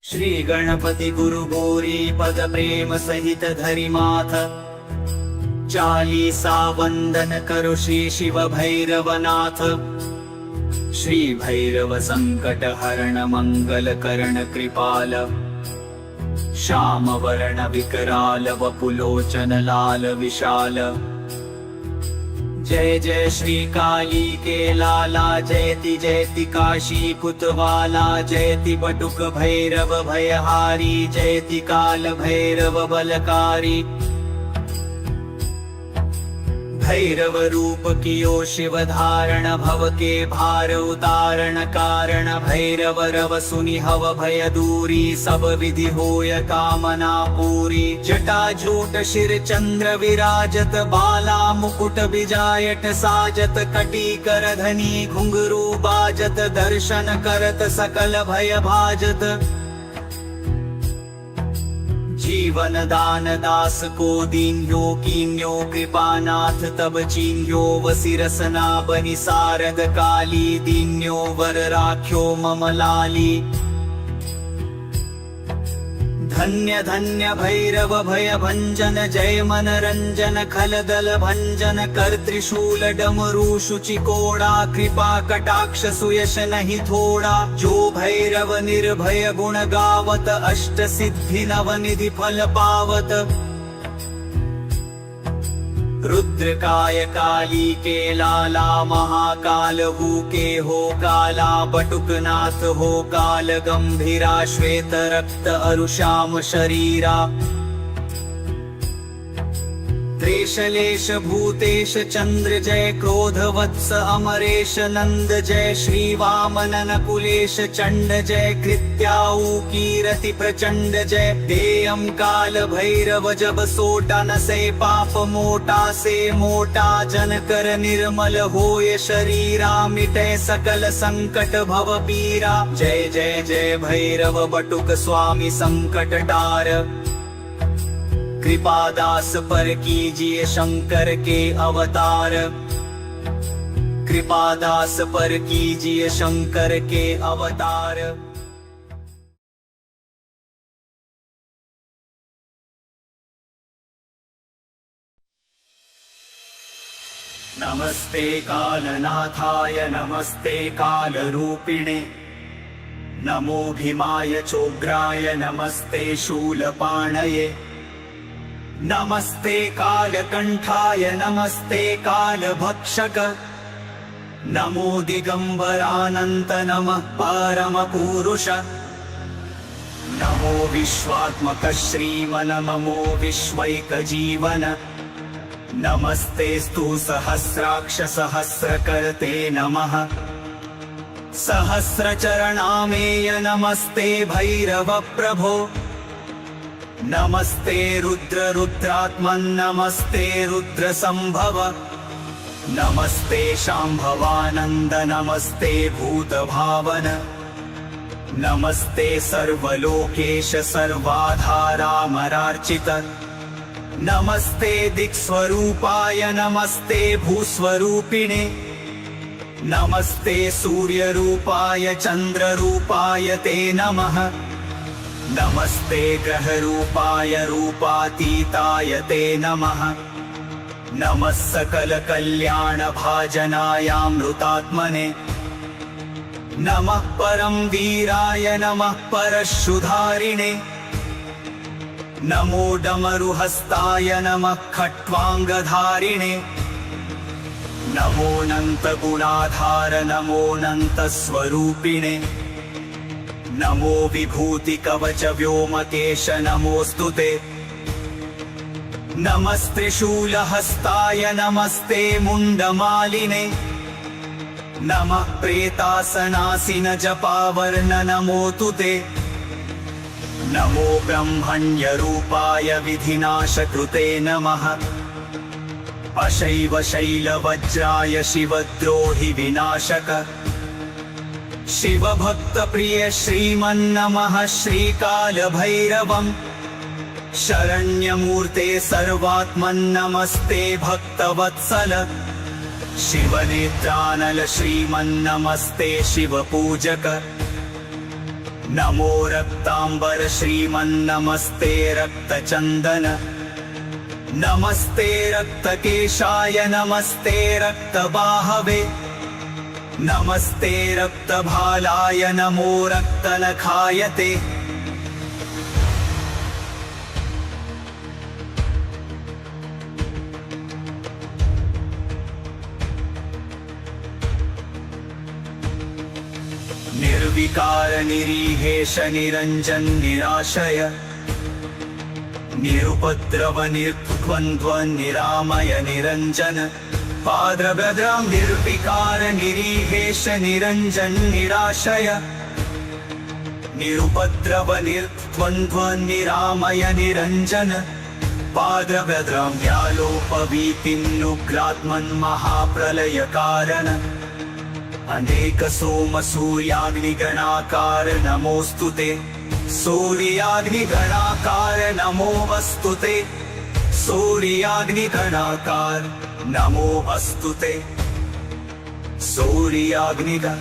श्री गणपति गुरु गौरी पद प्रेम सहित धरि माथ चालीसा वंदन करो श्री शिव भैरवनाथ। श्री भैरव संकट हरण मंगल करण कृपाल श्याम वर्ण विकराल वपुलोचन लाल विशाल। जय जय श्री काली के लाला जयति जयति काशी कुतवाला जयति बटुक भैरव भयहारी जयति काल भैरव बलकारी। भैरव रूप कियो शिव धारण भव के भार उतारण कारण भैरव रव सुनि हव भय दूरी सब विधि होय कामना पूरी। जटा झूट शिर चंद्र विराजत बाला मुकुट बिजायट साजत कटी कर धनी घुंघरू बाजत दर्शन करत सकल भय भाजत। जीवन दान दास को दीन्यो कीन्यो कृपानाथ तब चीन्यो वसिरसना बनि सारद काली दीन्यो वर राख्यो मम लाली। धन्य धन्य भैरव भय भंजन जय मन रंजन खलदल भंजन कर त्रिशूल डमरू शुचिकोड़ा कृपा कटाक्ष सुयश नहीं थोड़ा। जो भैरव निर्भय गुण गावत अष्ट सिद्धि नवनिधि फल पावत। रुद्रकाय काली के लाला महाकाल हु के हो काला बटुकनाथ हो काल गंभीरा श्वेत रक्त अरुश्याम शरीरा। त्रेशलेश भूतेश चंद्र जय क्रोध वत्स अमरेश नंद जय श्री वामनन कुलेश चंड जय कृत्याऊ कीरति प्रचंड जय। देयम काल भैरव जब सोटा न से पाप मोटा से मोटा जन कर निर्मल होय शरीरा मिटे सकल संकट भव पीरा। जय जय जय भैरव बटुक स्वामी संकट टार कृपादास पर कीजिए शंकर के अवतार। कृपादास पर कीजिए शंकर के अवतार। नमस्ते कालनाथाय नमस्ते कालरूपिणे नमो भीमाय चोग्राय नमस्ते शूलपाणये नमस्ते कालकंठाय नमस्ते कालभक्षक नमो दिगंबरानंत नमः परमपुरुष। नमो विश्वात्मक श्रीमन नमो विश्वैकजीवन नमस्तेस्तु सहस्राक्ष सहस्रकर्ते नमः। सहस्रचरणामेय नमस्ते भैरव प्रभो नमस्ते रुद्र रुद्रात्मन् नमस्ते रुद्र संभव नमस्ते शांभवानंद नमस्ते भूत भावन नमस्ते सर्वलोकेश सर्वाधारामरार्चित नमस्ते दिक्स्वरूपाय नमस्ते भूस्वरूपिणे नमस्ते सूर्यरूपाय चंद्ररूपाय ते नमः। नमस्ते ग्रहरूपाय रूपातीताय ते नमः। नमः सकल कल्याण भाजनायामृतात्मने नमः परम वीराय नमः परशुधारिणे नमो डमरुहस्ताय नमः खट्वांगधारिणे नमोऽनन्त गुणाधार नमोऽनन्त स्वरूपिणे नमो विभूति कवच व्योमकेश नमोऽस्तुते नमस्त्रिशूलहस्ताय नमस्ते मुण्डमालिने नमः प्रेतासनासिन जपावर्ण नमोऽस्तु ते नमो ब्रह्मण्यरूपाय विधिनाशकृते नमः अशैव शैलवज्राय शिवद्रोहि विनाशक शिवभक्तप्रिय श्रीमन्नमः श्रीकालभैरवम् शरण्यमूर्ते सर्वात्मन्नमस्ते भक्तवत्सल शिवनेत्रानल श्रीमन्नमस्ते शिवपूजक नमो रक्तांबर श्रीमन्नमस्ते रक्तचन्दन नमस्ते रक्तकेशाय नमस्ते रक्तबाहवे नमस्ते रक्तभालाय नमो रक्तनखायते निर्विकार निरीहेश निरंजन निराशय निरुपद्रव निर्द्वन्द्व निरामय निरंजन पाद्रभद्रां निर्विकार निरीहेश निरंजन निराशय निरुपद्रव निर्द्वन्द्व निरामय निरंजन पाद्रभद्रां व्यालोपवीतिन्नुग्रात्मन् महाप्रलय कारण अनेक सोम सूर्याग्निगणाकार नमोऽस्तु ते सूर्याग्निगणाकार नमोऽस्तु ते सूर्याग्निगणाकार नमोऽस्तु ते सूर्याग्निगण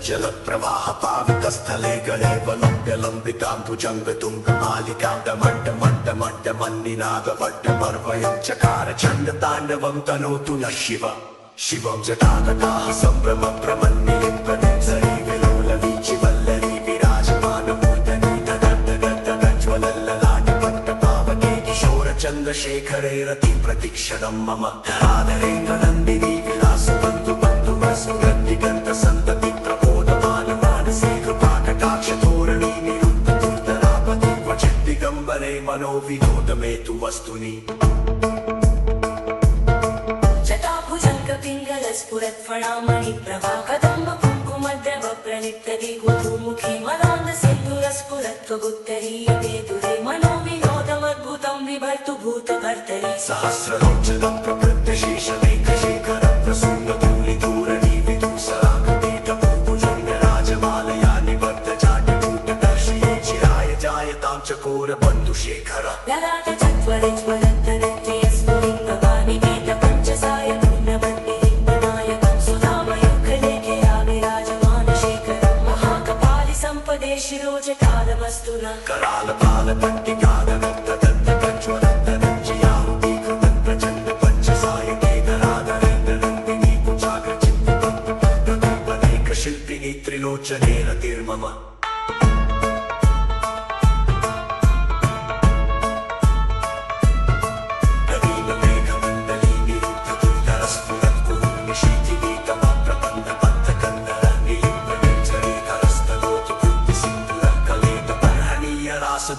जल प्रवाह पावितस्थले गले वलम्ब्यलम्बिताम्बुजङ्गतुङ्गमालिकाण्डमण्डमण्डमण्डमन्निनादवड्डमर्वयं चकार चण्डताण्डवं तनोतु नः शिव शिवं जटातकाः सम्भ्रमप्रमन्निलिम्पनिर्झरी विलोलवीचि वल्लरी विराजमानमूर्धनि तदड्डदड्डदज्ज्वलल्ललाटपट्टपावके किशोरचन्द्रशेखरे रतिप्रतिक्षणं मम धराधरेन्द्रनन्दिनी विलासबन्धु बन्धुमस्मृतिगन्तसन्तति मनोविनोदमेतु वस्तुनि जटाभुजङ्गपिङ्गलस्फुरत्फणामणि प्रभाकदम्ब कुङ्कुमद्रव प्रणितति गुरुमुखी मदान्ध सिन्धुरस्फुरत्वगुत्तरीयते दुरे मनोविनोदमद्भुतं विभर्तु भूतभर्तरि सहस्रलोचनं प्रकृत्यशेषमेकशेखरं प्रसूनधूलिधूरणि विदुसराकपीठभूभुजङ्गराजमालया निवर्तजाट्यकूटदर्शये चिराय जायतां चकोरबन्धुशेखर ललाटचत्वरज्वलन्तरत्यस्फुलिङ्गवानि पीतपञ्चसाय पूर्णवन्निलिम्बनायकं सुधामयुगलेखया विराजमानशेखरं महाकपालि सम्पदे शिरोजटालमस्तु न करालपालपट्टिकादनन्तदन्तकज्ज्वलन्तरञ्जयाहुतीकृतं प्रचण्डपञ्चसायके धराधरेन्द्रनन्दिनी कुचाग्रचित्तपदैकशिल्पिनी त्रिलोचने रतिर्मम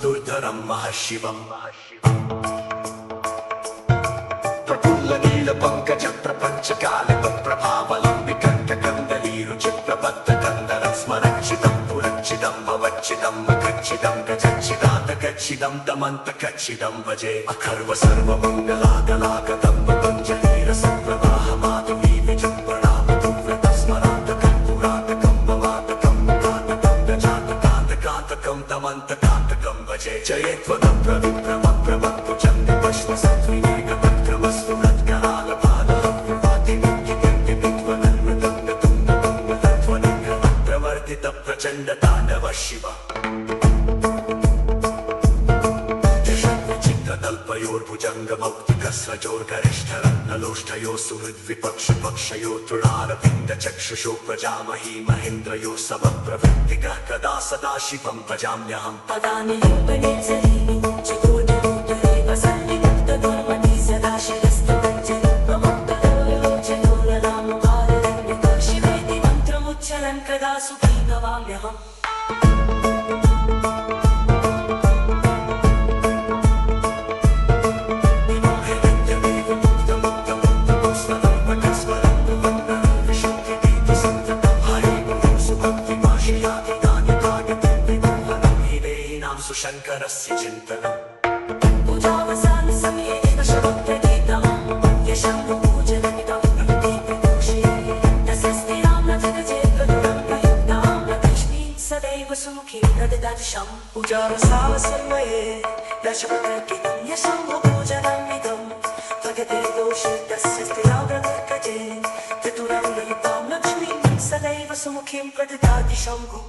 दुर्धरं महर्षिवं प्रफुल्लनीलपङ्कज प्रपञ्चकालप्रभावलम्बिकण्ठकन्दलीरुचिप्रबद्धकन्दरं स्मरक्षितं पुरक्षितं भवच्छिदं मखच्छिदं गजच्छिदं दमन्तकच्छिदं भजे अखर्व सर्वमङ्गलागलागतं पतञ्जलिरसप्रवाहमातुमी विजृम्भणावतुव्रतं स्मरान्तकं पुरातकं ममातकं गजातकान्तकान्तकं दमन्तकान्तकं भजे जयत्वदं प्रविप्रमप्रमत्तु चन्द्रपश्वसत्त्विनेकपत्रम चण्डताण्डव शिव चित्रतल्पयोर्भुजङ्गमौक्तिकस्रजोर्गरिष्ठरत्नलोष्ठयो सुहृद्विपक्षपक्षयो तृणारविन्दचक्षुषो प्रजामही महेन्द्रयो समप्रवृत्तिकः कदा सदा शिवं भजाम्यहम् पदानि लिम्पने जरीनि चतुर्दलोत्तरे वसन्ति मुक्तदुर्मति सदा शिरस्तदञ्जलि प्रमुक्तदलोचनो नरामभाररण्यतः शिवेति मन्त्रमुच्चरन् कदा सुखी भवाम्यहम् शङ्करस्य चिन्तनम् पूजावसानि समये दशभक्तगीतम् यशम्भुपूजनमिदं दीपदोषे तस्यस्तिरां न जगजेतदुरङ्गयुक्तां लक्ष्मीं सदैव सुमुखीं प्रददाशम् पूजावसावसमये दशभक्तगीतं यशम्भुपूजनमिदं जगतेर्दोषे तस्य स्थिरां प्रदर्कजे चतुरङ्गयुक्तां लक्ष्मीं सदैव सुमुखीं प्रददाति शम्भुः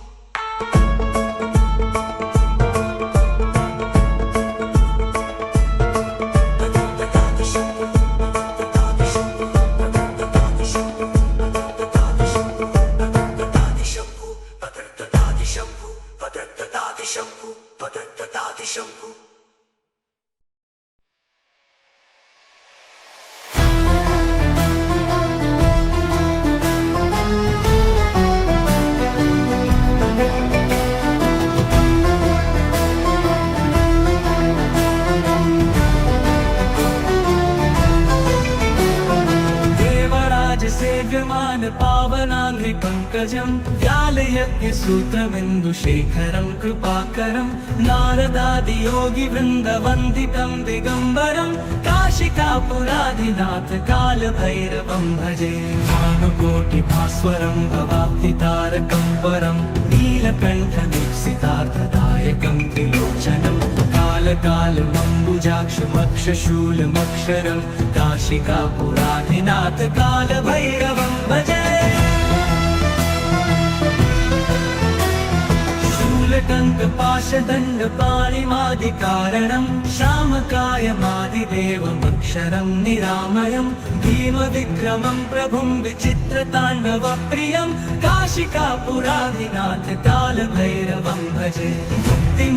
सेव्यमान पावनाङ्घ्रि पङ्कजं व्यालयज्ञसूत्रबिन्दुशेखरं कृपाकरं नारदादियोगिवृन्दवन्दितं दिगम्बरं काशिकापुराधिनाथ कालभैरवं भजे भानुकोटिभास्वरं भवाब्धितारकं परं नीलकण्ठदीप्सितार्थदायकं त्रिलोचनं कालकालमम्बुजाक्षमक्षशूलमक्षरं काशिकापुराधिनाथ कालभैरवं भजे शूलटङ्कपाशदण्डपाणिमादिकारणं श्यामकायमादिदेवमक्षरं निरामयं भीमविक्रमं प्रभुं विचित्रताण्डवप्रियं काशिकापुराधिनाथ कालभैरवं भजे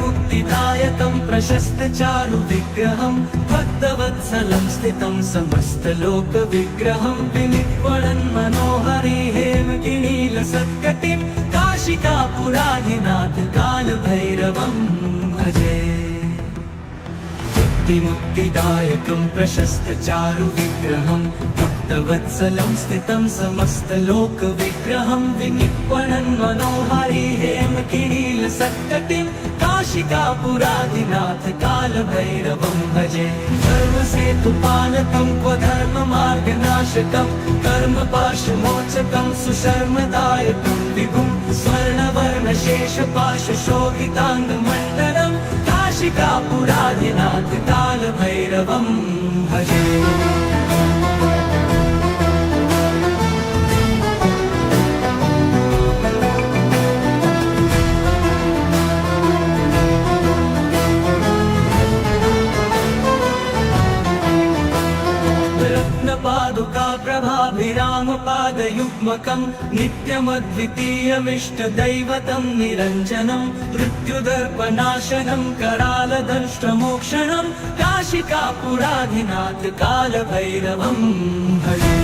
मुक्तिदायकं प्रशस्तचारुविग्रहं भक्तवत्सलं स्थितं समस्तलोकविग्रहं विनिर्वणन् मनोहरि हेमगिरीलसत्कटिं काशिकापुराधिनाथ कालभैरवं भजे मुक्तिदायकं प्रशस्तचारुविग्रहं भक्तवत्सलं स्थितं समस्तलोकविग्रहं विनिर्वणन् मनोहरि हेमगिरीलसत्कटिं काशिकापुराधिनाथ कालभैरवं भजे धर्मसेतुपालकं क्वधर्ममार्गनाशकं कर्मपाशमोचकं सुशर्मदायकं विभुं स्वर्णवर्णशेषपाशशोभिताङ्गमण्डलं काशिकापुराधिनाथ कालभैरवं भजे पादुका प्रभाभिरामपादयुग्मकं नित्यमद्वितीयमिष्टदैवतं निरञ्जनं मृत्युदर्पनाशनं करालदंष्ट्रमोक्षणं काशिकापुराधिनाथ कालभैरवं भजे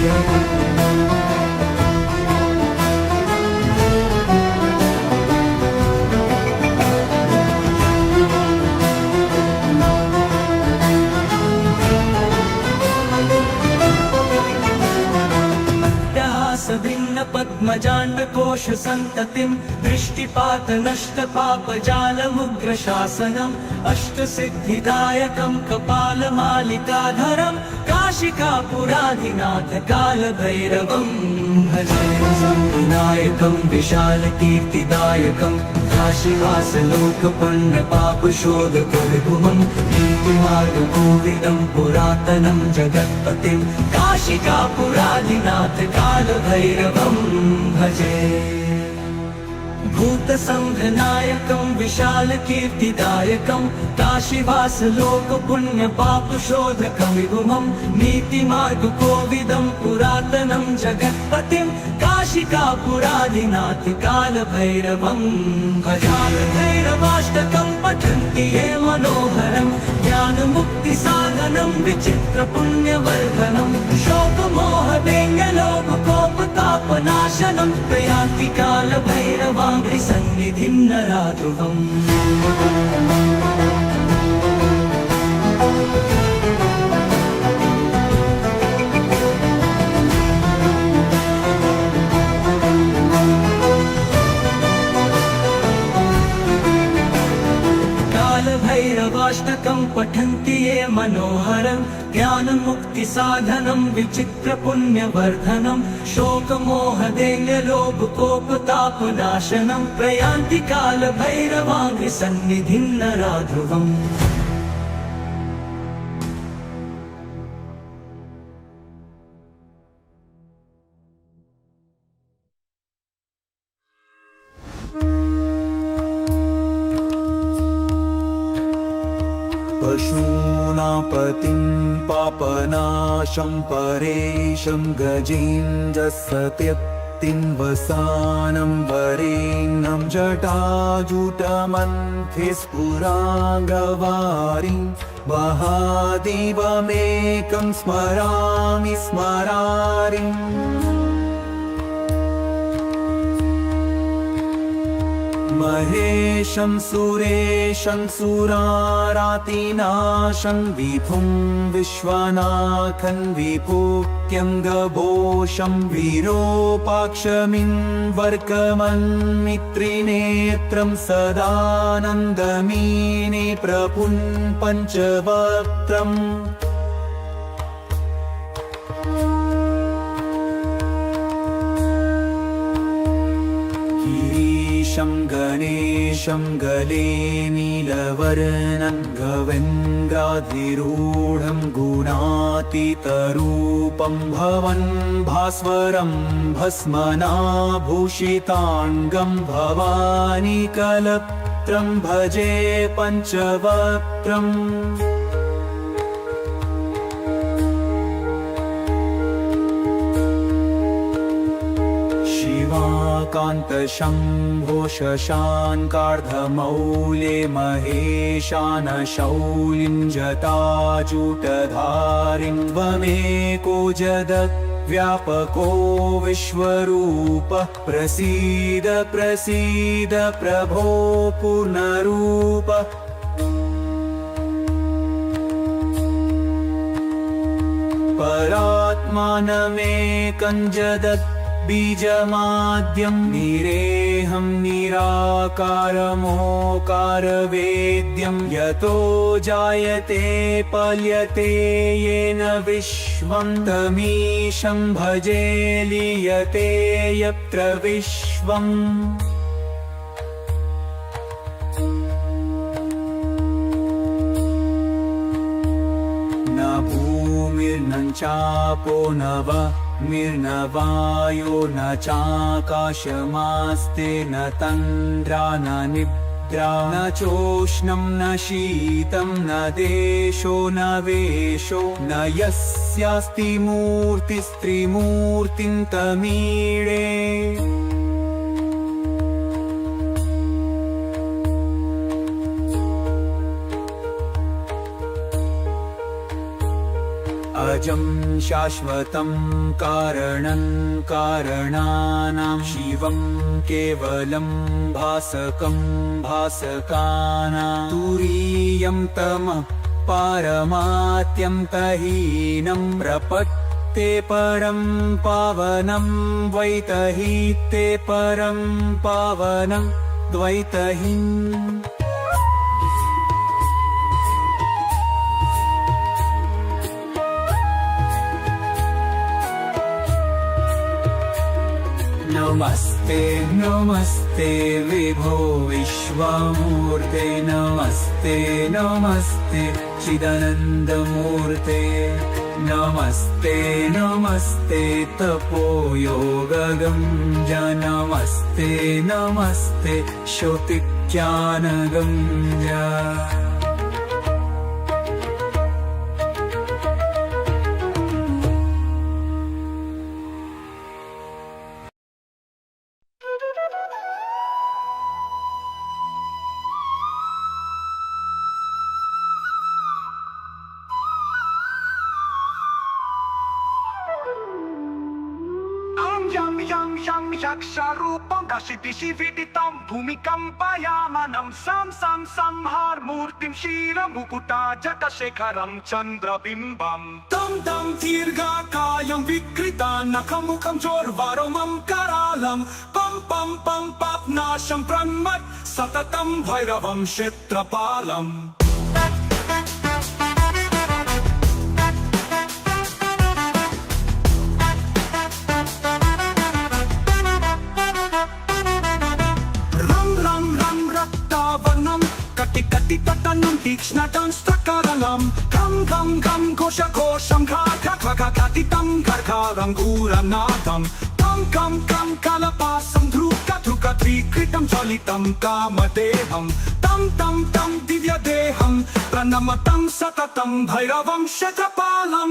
पद्मजाण्डकोश सन्ततिं दृष्टिपात नष्टपापजालमुग्रशासनम् अष्टसिद्धिदायकं कपालमालिकाधरं काशिकापुराधिनाथ कालभैरवं भजे विनायकं विशालकीर्तिदायकं काशिवासलोकपण्डपापशोधकविभुवं नीतिमार्गकोविदं पुरातनं जगत्पतिं काशिकापुराधिनाथ कालभैरवं भजे भूत संघनायकं विशालकीर्तिदायकं काशीवास लोकपुण्यपापशोधकं विभुमं नीतिमार्गकोविदं पुरातनं जगत्पतिं काशिकापुराधिनाथ कालभैरवं भजामि भैरवाष्टकं पठन्ति ये मनोहरं ज्ञानमुक्तिसाधनं विचित्रपुण्यवर्धनं शोकमोहदेङ्गलोभकोपतापनाशनं प्रयान्ति कालभैरवाङ्घ्रिसन्निधिं नराध्रुवम् कालभैरवाष्टकं पठन्ति ये मनोहरं ज्ञानमुक्तिसाधनं विचित्रपुण्यवर्धनं शोकमोहदेङ्गलोभकोपतापनाशनं प्रयान्ति कालभैरवाङ्घ्रिसन्निधिं नराध्रुवम् पशूनां पतिं पापनाशं परेशं गजेन्द्रसत्यक्तिं वसानं वरेण्यं जटाजुटमन्थे स्फुराङ्गवारिं महादेवमेकं स्मरामि स्मरारिम् महेशं सुरेशं सुरारातिनाशं विभुं विश्वनाथं विभूत्यङ्गभोषं विरूपाक्षमिन्वर्कमन्मित्रिनेत्रं सदानन्दमीने प्रपुं पञ्चवक्त्रम् गणेशं गले नीलवर्णं गवेन्द्राधिरूढं गुणातीतरूपं भवन् भास्वरं भस्मनाभूषिताङ्गं भवानी कलत्रं भजे पञ्चवक्त्रम् कान्तशम्भो शशाङ्कार्धमौले महेशानशौलिं जटाजूटधारिं वमेको जगद्व्यापको विश्वरूपः प्रसीद प्रसीद प्रभो पूर्णरूपः परात्मानमेकं जगत् बीजमाद्यं निरेहं निराकारमोकारवेद्यं यतो जायते पल्यते येन विश्वं तमीशं भजे लीयते यत्र विश्वम् न भूमिर्न चापो न निर्नवायो न चाकाशमास्ते न तन्द्रा न निद्रा न चोष्णं न शीतं न देशो न वेशो न यस्यास्ति मूर्तिस्त्रिमूर्तिं तमीळे अजं शाश्वतं कारणं कारणानां शिवं केवलं भासकं भासकानां तुरीयं तमः पारमात्यं तहीनं प्रपत्ते परं पावनं द्वैतहीते परं पावनं द्वैतहीम् नमस्ते नमस्ते विभो विश्वमूर्ते नमस्ते नमस्ते चिदानन्दमूर्ते नमस्ते नमस्ते तपोयोगगंज नमस्ते नमस्ते श्रुतिज्ञानगंज Yam yaksharupam Dashidishividitam Bhumikam payamanam Sam har murtim Shira mukuta Jatasekaram Chandrabimbam Tam dirga kayam vikrita Nakamukam jorvaromam karalam Pam papnasham pranmat Satatam bhairavam kshetrapalam Kati tatanam tikshnatam strakaralam Gam kosha kosham katitam karkaram guranadam Kam kalapasam dhruka trikritam jalitam kamadeham Tam divya deham pranamatam satatam bhairavam kshetrapalam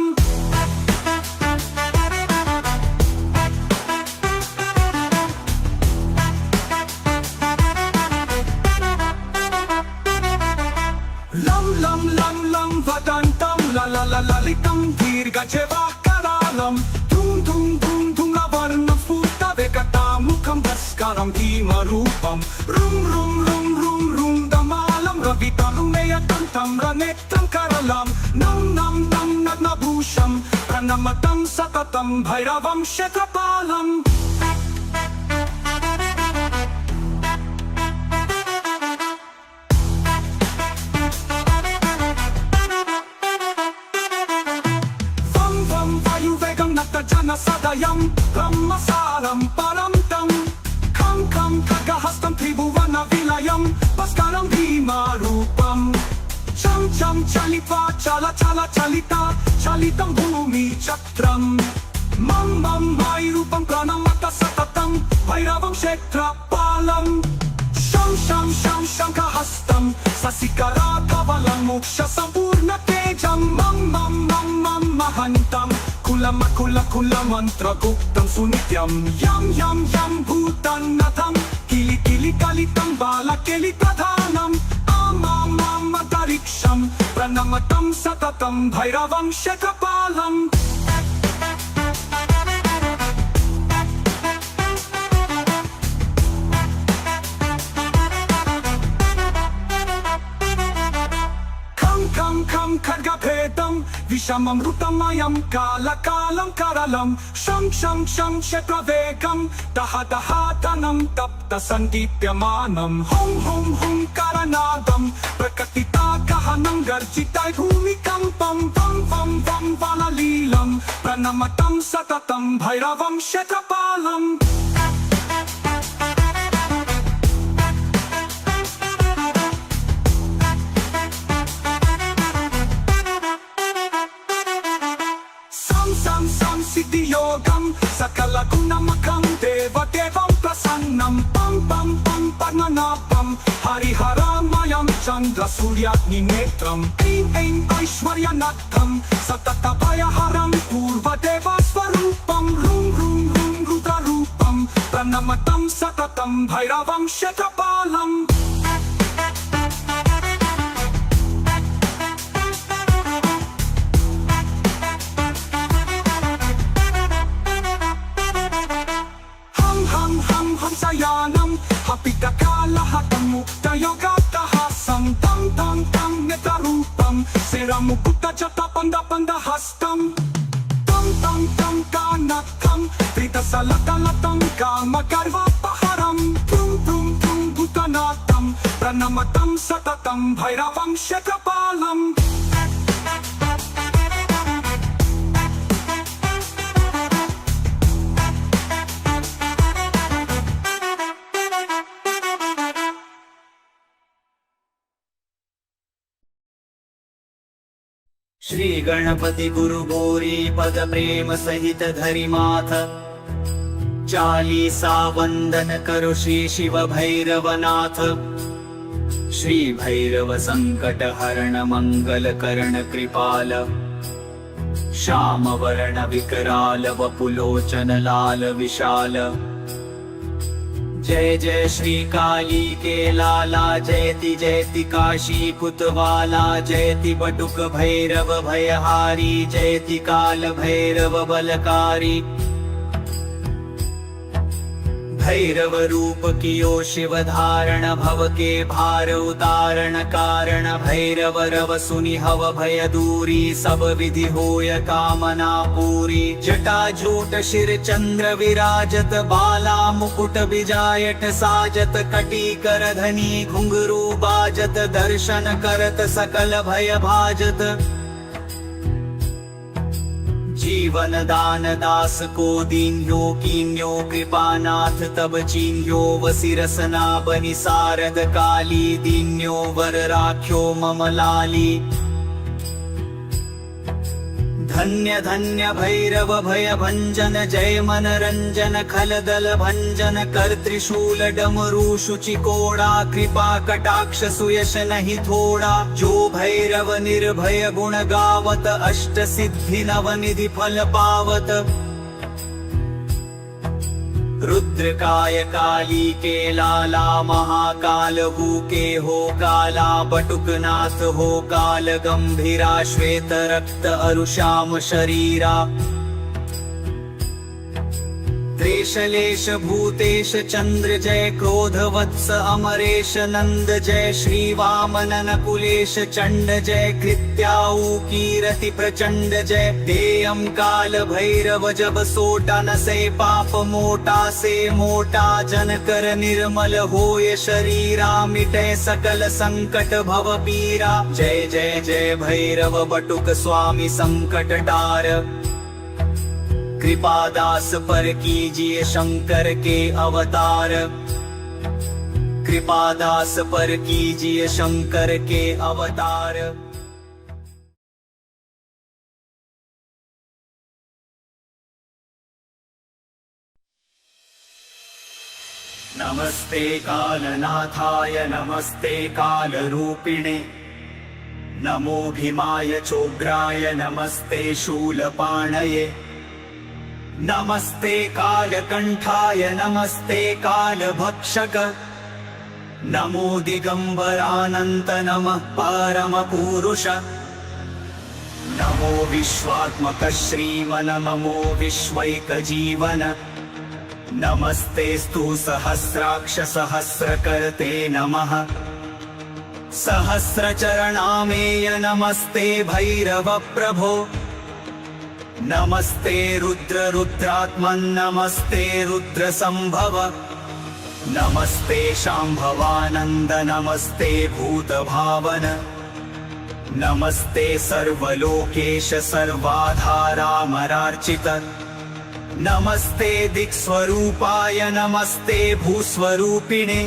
Lam vadantam lalitam dirga jeva karalam Tum lavarna futa vekata mukham daskaram dhimarupam Rum damalam ravitanum neyatantam ranektam karalam Nam nabhusham pranamatam satatam bhairavam kshetrapalam Sadayam Brahmasaram Paramtam Kam Kagahastam Tribhuvana Vilayam Paskaram Bhimarupam Cham Chalitva Chalitam Bhumi Chatram Mam Mairupam Pranamata Satatam Bhairavam Kshetrapalam Sham Kahastam Sasikara Kavalam Moksha Sampurna Tejam Mam Mahantam Kula mantra guptam sunityam Yam bhutan natham Kili kalitam bala keli pradhanam Adariksham pranamatam satatam bhairavam kshetrapalam Kam Khadgabhedam Vishamam Rutamayam Kalakalam Karalam Sham Kshetravegam Dahatanam Tapta Sandipyamanam Hum Karanadam Prakatita Kahanam Garjitai Bhumikam Pam Valalilam Pranamatam Satatam Bhairavam Kshetrapalam Siddhiyogam Sakala Gunamakam Devam Prasannam Pam Padmanabham Hariharamayam Chandra Suryagni Netram Aim Aishwaryanatham Satatapayaharam Purva Deva Swarupam Rum Rudrarupam Pranamatam Satatam Bhairavam Kshetrapalam Sayanam Hapidakalahatam Muktayogabdahasam Tam Netarupam Seramukutta Jatapandapandahastam Tam Kanakam Vridasalatalatam Kamagarvapaharam Prum Bhutanatam Pranamatam Satatam Bhairavam Kshetrapalam Shri Ganapati गुरु गौरी पद प्रेम सहित धरि माथ चालीसा वंदन करो श्री शिव भैरवनाथ। श्री भैरव संकट हरण मंगल करण कृपाल श्याम वर्ण विकराल वपुलोचन लाल विशाल। जय जय श्री काली के लाला जयति जयति काशी कुतवाला जयति बटुक भैरव भयहारी जयति काल भैरव बलकारी। भैरव रूप कियो शिव धारण भव के भार उतारण कारण भैरव रव सुनि हव भय दूरी सब विधि होय कामना पूरी। जटा जूट शिर चंद्र विराजत बाला मुकुट बिजायट साजत कटी कर धनी घुंघरू बाजत दर्शन करत सकल भय भाजत। जीवन दान दास को दीन्यो कीन्यो कृपानाथ तब चीन्यो वसिरसना बनि सारद काली दीन्यो वर राख्यो मम लाली। धन्य धन्य भैरव भय भंजन जय मन रंजन खलदल भंजन कर त्रिशूल डमरू शुचि कोड़ा कृपा कटाक्ष सुयश नहीं थोड़ा। जो भैरव निर्भय गुण गावत अष्ट सिद्धि नवनिधि फल पावत। रुद्रकाय काली के लाला महाकाल हु के हो काला बटुकनाथ हो काल गंभीरा श्वेत रक्त अरुश्याम शरीरा। त्रेशलेश भूतेश चंद्र जय क्रोध वत्स अमरेश नंद जय श्री वामन नकुलेश चंड जय कृत्याऊ कीरति प्रचंड जय। देयम काल भैरव जब सोटा न से पाप मोटा से मोटा जन कर निर्मल होय शरीरा मिटे सकल संकट भव पीरा। जय जय जय भैरव बटुक स्वामी संकट टार कृपादास पर कीजिए शंकर के अवतार। कृपादास पर कीजिए शंकर के अवतार। नमस्ते कालनाथाय नमस्ते कालरूपिणे नमो भीमाय चोग्राय नमस्ते शूलपाणये नमस्ते कालकंठाय नमस्ते कालभक्षक नमो दिगंबरानंत नमः परमपुरुष नमो विश्वात्मक श्रीमन नमो विश्वैकजीवन नमस्तेस्तु सहस्राक्ष सहस्रकर्ते नमः सहस्रचरणामेय नमस्ते भैरव प्रभो नमस्ते रुद्र रुद्रात्मन् नमस्ते रुद्र संभव नमस्ते शांभवानंद नमस्ते भूत भावन नमस्ते सर्वलोकेश सर्वाधारामरार्चित नमस्ते दिक्स्वरूपाय नमस्ते भूस्वरूपिणे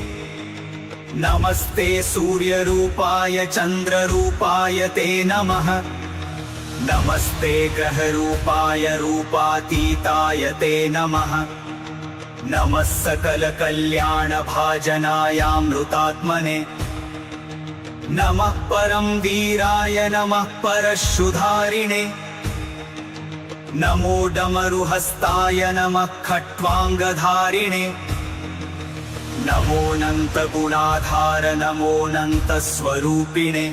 नमस्ते सूर्यरूपाय चंद्ररूपाय ते नमः नमस्ते ग्रहरूपाय रूपातीताय ते नमः नमः सकल कल्याण भाजनायामृतात्मने नमः परम वीराय नमः परशुधारिणे नमो डमरुहस्ताय नमः खट्वांगधारिणे नमोऽनंत गुणाधार नमोऽनंत स्वरूपिणे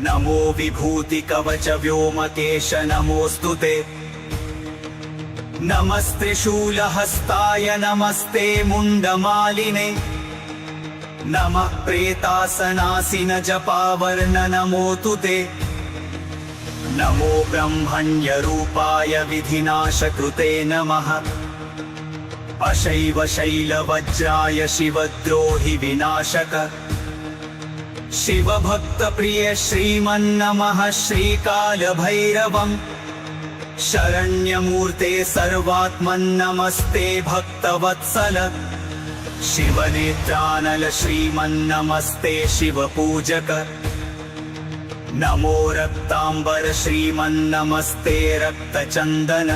नमो विभूति कवच व्योमकेश नमोस्तुते नमस्त्रिशूलहस्ताय नमस्ते मुंडमालिने नमः प्रेतासनासिन जपावर्ण नमोऽस्तु ते नमो ब्रह्मण्य रूपाय विधिनाशकृते नमः अशैव शैलवज्राय शिवद्रोहि विनाशक शिव भक्त प्रिय श्रीमन्नमः श्रीकाल भैरवम् शरण्यमूर्ते सर्वात्मन्नमस्ते भक्तवत्सल शिवनेत्रानल श्रीमन्नमस्ते शिवपूजक नमो रक्तांबर श्रीमन्नमस्ते रक्तचंदन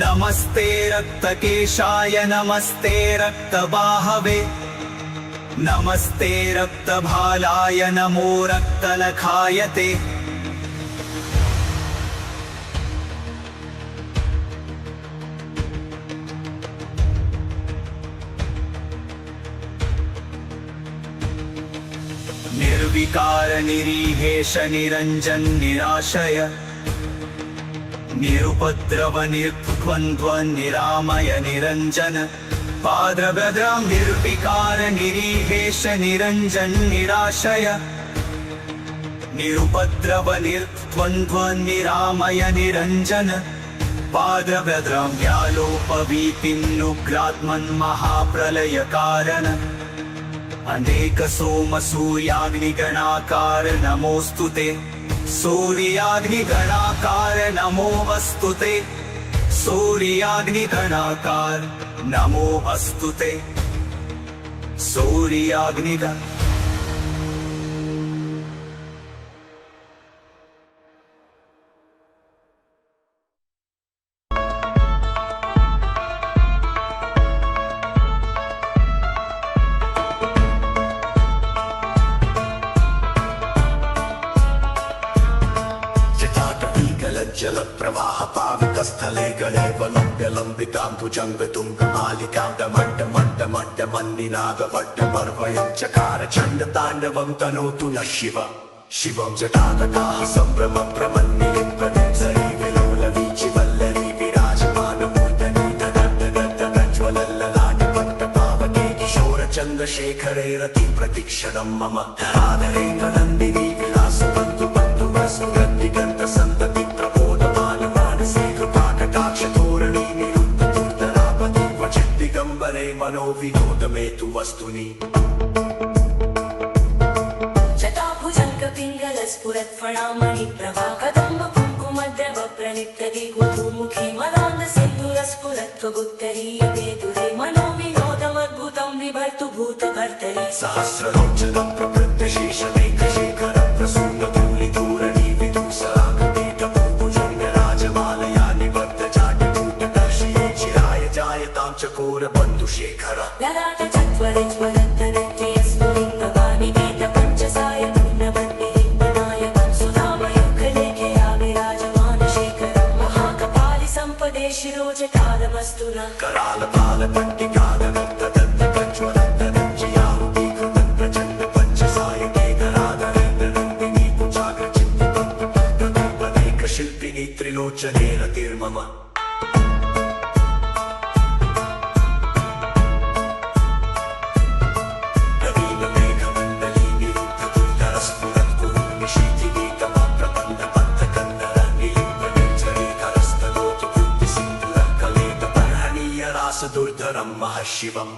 नमस्ते रक्तकेशाय नमस्ते रक्तबाहवे नमस्ते रक्तभालाय नमो रक्तलखायते निर्विकार निरीहेश निरंजन निराशय निरुपद्रव निर्द्वन्द्व निरामय निरंजन पाद्रभद्रं निर्विकार निरीहेश निरंजन निराशय निरुपद्रव निर्द्वन्द्व निरामय निरंजन पाद्रभद्रं व्यालोपवीतिन्नुग्रात्मन् महाप्रलय कारण अनेक सोम सूर्याग्निगणाकार नमोस्तुते सूर्याग्निगणाकार नमो अस्तुते सूर्याग्निगणाकार नमो अस्तुते सूर्याग्निगण जल प्रवाह पावितस्थले गले वलम्ब्यलम्बितां भुजङ्गतुङ्गमालिकां डमण्डमण्डमण्डमन्निनादवड्डमर्वयं चकार चण्डताण्डवं तनोतु नः शिव शिवं जटातकाः सम्भ्रमं प्रमन्निलिं प्रदेशरी विलोलवीचिवल्लरी विराजमानमूर्धनि तदर्दगर्दगज्ज्वलल्ललाटपट्टपावके किशोरचन्द्रशेखरे रतिं प्रतीक्षणं मम आदरेन्द्रनन्दिनी विलासबन्धु बन्धुवस्तु गद्दिगन्तसन्तति मनोविनोदमे तु वस्तुनि जटाभुजङ्गपिङ्गलस्फुरत्फणामणि प्रभा कदम्ब कुङ्कुमद्रव प्रणित्यदि गुरुमुखी मदान्दसिन्दूरस्फुरत्वगुत्तरीयवेदुरे मनोविनोदमद्भुतं विभर्तु भूतभर्तरि सहस्रलोचनं प्रकृत्यशेषमेकशेखरं प्रसूनधूलिधूरणि विदुषरागदेटभुजङ्गराजमालया निबद्धजाटकूटदर्शये चिराय जायतां चकोरबन्धुशेखर ललाट चत्वरज्वलन्तरत्यस्फुलिङ्गवानि वेदपञ्चसाय पूर्णवन्निलिङ्गनायकं सुधामयुगलेखे विराजमानशेखरं महाकपालि सम्पदे शिरोजटालमस्तु न करालपालपट्टिकादगन्तदन्तगज्ज्वलन्तरज्जियाहुतीकृतं प्रचण्ड पञ्चसायकेकरादरेन्द्रनन्दिनी कुचाग्रचित्तिपदैकशिल्पिनी त्रिलोचने रतिर्मम दुर्धरं महशिवं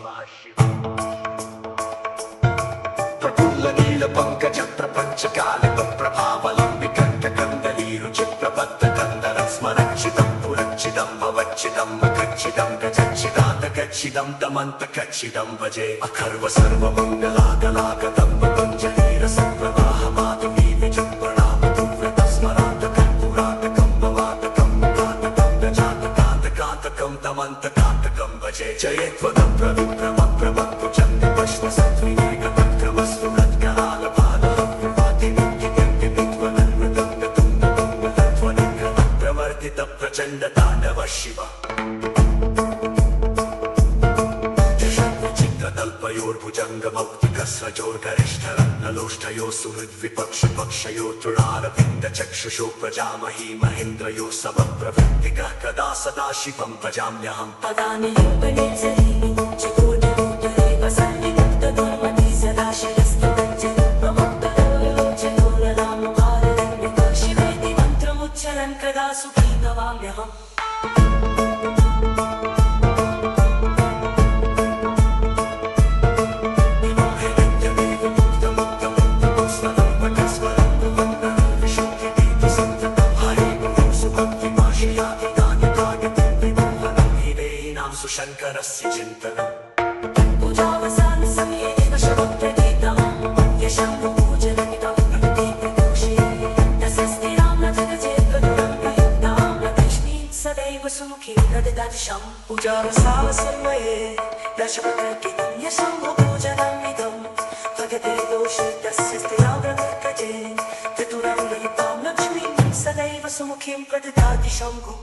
प्रफुल्लनीलपङ्कज प्रपञ्चकालिकप्रभावलम्बिकण्ठकन्दलीरुचिप्रबद्धकन्दरं स्मरक्षितं पुरक्षितं भवच्छिदं मखच्छिदं गजच्छिदं दमन्तकच्छिदं भजे अखर्व सर्वमङ्गलागलागतं पतञ्जलिरसप्रवाहमातुमी विजृम्भणामधुव्रतस्मरान्तकं पुरातकं कान्तकान्तकान्तकान्तकं दमन्तकान्तकं भजे जयत्वदं प्रविप्रमप्रमत्तु चन्द्रपश्मसत्त्विनेकपत्रमस्तु प्रचण्ड ताण्डव शिव चित्रतल्पयोर्भुजङ्गमौक्तिकस्रजोर्गरिष्ठरत्नलोष्ठयो सुहृद्विपक्षपक्षयो तृणारविन्दचक्षुषो प्रजामही महेन्द्रयो समप्रवृत्तिकः कदा सदा शिवं भजाम्यहं पदानि लिम्बनिर्झरीनि चकोरमुत्तरे वसन्निमुक्तदुर्मति सदा शिरस्तुतञ्जलिप्रमुक्तलोचनोररामभाररण्यक शिवेति मन्त्रमुच्चरन् कदा सुखी भवाम्यहम् शङ्करस्य चिन्तनम् पूजावसानसमये एव शवप्रतीतम् यशं पूजनमिदं प्रतीप्रदोषे तस्य स्थिराव्रतकजे चतुरं ललितां लक्ष्मीं सदैव सुमुखीं प्रददाति शम्भुः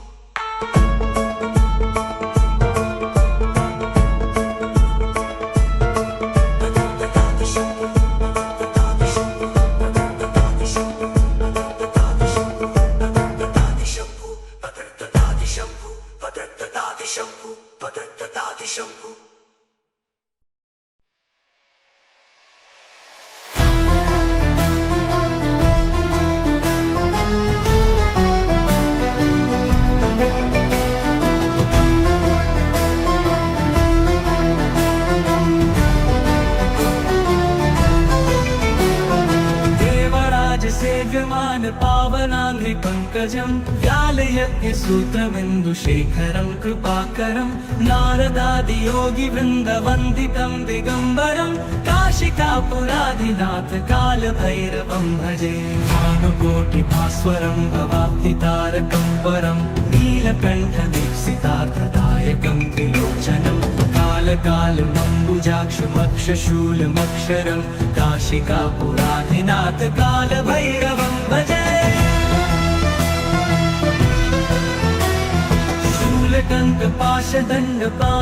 सेव्यमान पावनाङ्घ्रि पङ्कजं व्यालयज्ञसूत्रबिन्दुशेखरं कृपाकरं नारदादियोगिवृन्दवन्दितं दिगम्बरं काशिकापुराधिनाथ कालभैरवं भजे भानुकोटिभास्वरं भवाब्धितारकं परं नीलकण्ठदीप्सितार्थदायकं त्रिलोचनं कालकालमम्बुजाक्षमक्षशूलमक्षरं काशिकापुराधिनाथ कालभैरवं भजे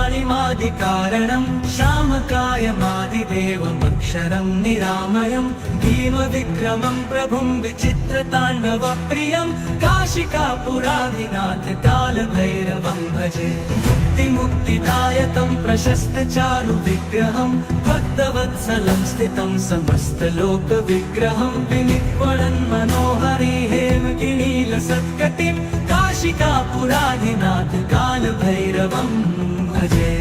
शूलटङ्कपाशदण्डपाणिमादिकारणं श्यामकायमादिदेवमक्षरं निरामयं भीमविक्रमं प्रभुं विचित्रताण्डवप्रियं काशिकापुराधिनाथ कालभैरवं भजे मुक्तिदायकं प्रशस्तचारुविग्रहं भक्तवत्सलं स्थितं समस्तलोकविग्रहं विनिक्वणन् मनोहरि हेमगिरीलसत्कटिं काशिकापुराधिनाथ कालभैरवं भजे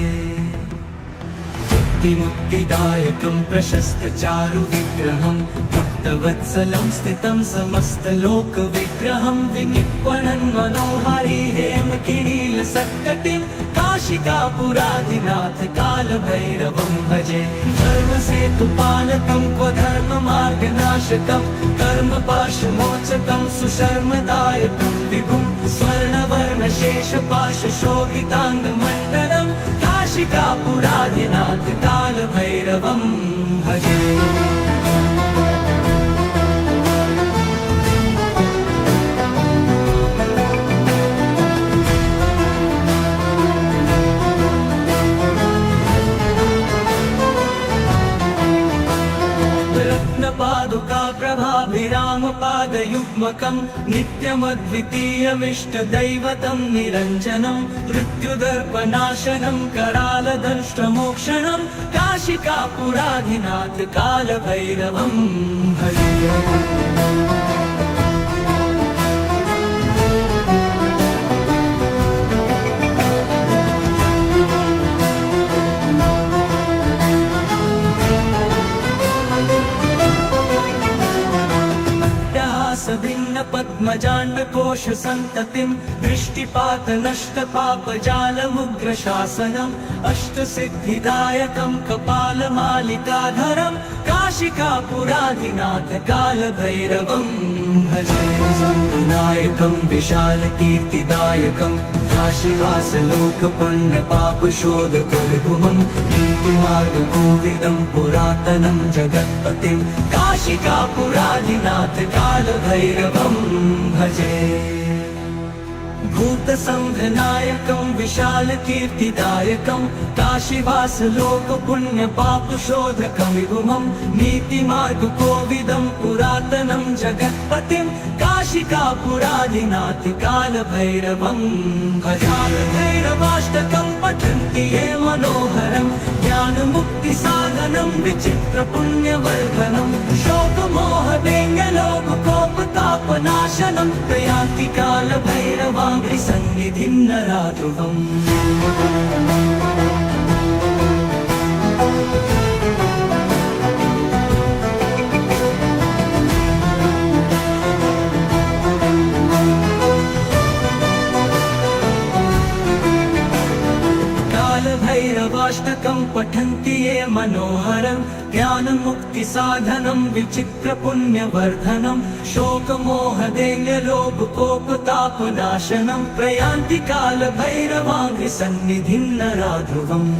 मुक्तिदायकं प्रशस्तचारुविग्रहं भक्तवत्सलं स्थितं समस्तलोकविग्रहं विनिक्वणन् मनोहरि हेमगिरीलसत्कटिं काशिकापुराधिनाथ कालभैरवं भजे धर्मसेतुपालकं क्वधर्ममार्गनाशकं कर्मपाशमोचकं सुशर्मदायकं विभुं स्वर्णवर्णशेषपाशशोभिताङ्गमण्डलं काशिकापुराधिनाथ कालभैरवं भजे रत्नपादुकाप्रभाभिरामपादयुग्मकं नित्यमद्वितीयमिष्टदैवतं निरञ्जनं मृत्युदर्पनाशनं करालदंष्ट्रमोक्षणं काशिकापुराधिनाथ कालभैरवं भजे भिन्न पद्मजाण्डकोश सन्ततिं दृष्टिपातनष्टपापजालमुग्रशासनम् अष्टसिद्धिदायकं कपालमालिकाधरं काशिकापुराधिनाथ कालभैरवं भजे नायकं विशालकीर्तिदायकं काशीवासलोकपुण्यपापशोधकविभुमं नीतिमार्गकोविदं पुरातनं जगत्पतिं काशिकापुराधिनाथ कालभैरवं भजे भूतसंघनायकं विशालकीर्तिदायकं काशीवासलोकपुण्यपापशोधकं विभुमं नीतिमार्गकोविदं पुरातनं जगत्पतिं काशिकापुराधिनाथ कालभैरवं भजालभैरवाष्टकं पठन्ति ये मनोहरं ज्ञानमुक्तिसाधनं विचित्रपुण्यवर्धनं शोकमोहदेङ्गलोककोपतापनाशनं प्रयान्ति कालभैरवाङ्घ्रि सन्निधिं नराध्रुवम् कालभैरवाष्टकं पठन्ति ये मनोहरं ज्ञानमुक्तिसाधनं विचित्रपुण्यवर्धनं शोकमोहदेङ्गलोककोपतापनाशनं प्रयान्ति कालभैरवाङ्घ्रि सन्निधिं नराध्रुवम्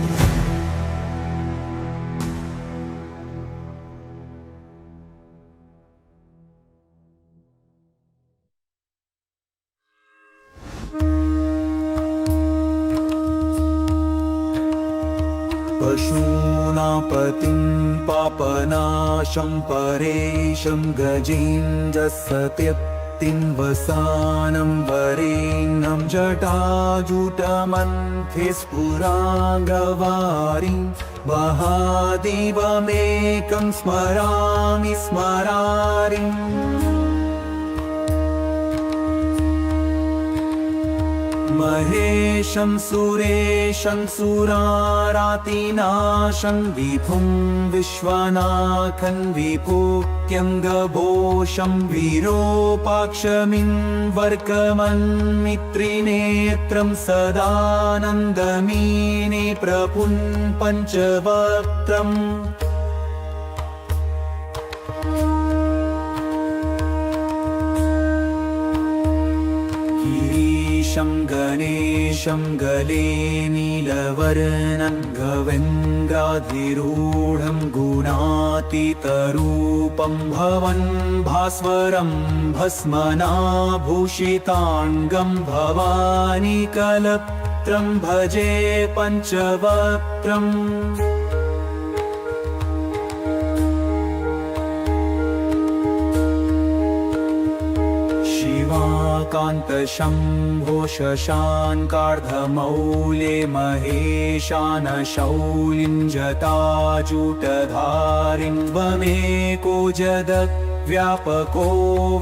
उमापतिं पापनाशं परेशं गजेन्द्रसत्यक्तिं वसानं वरेण्यं जटाजुटमन्थे स्फुराङ्गवारिं महादेवमेकं स्मरामि स्मरारिम् महेशं सुरेशं सुरारातिनाशं विभुं विश्वनाथं विभूत्यङ्गभूषं विरूपाक्षमिन्वर्कमन्मित्रिनेत्रं सदानन्दमीने प्रभुं पञ्चवक्त्रम् गणेशं गले नीलवर्णं गवेन्द्राधिरूढं गुणातीतरूपं भवन् भास्वरं भस्मनाभूषिताङ्गं भवानी कलत्रं भजे पञ्चवक्त्रम् कान्तशम्भो शशाङ्कार्धमौले महेशानशौलिं जटाजूटधारिं त्वमेको जगद्व्यापको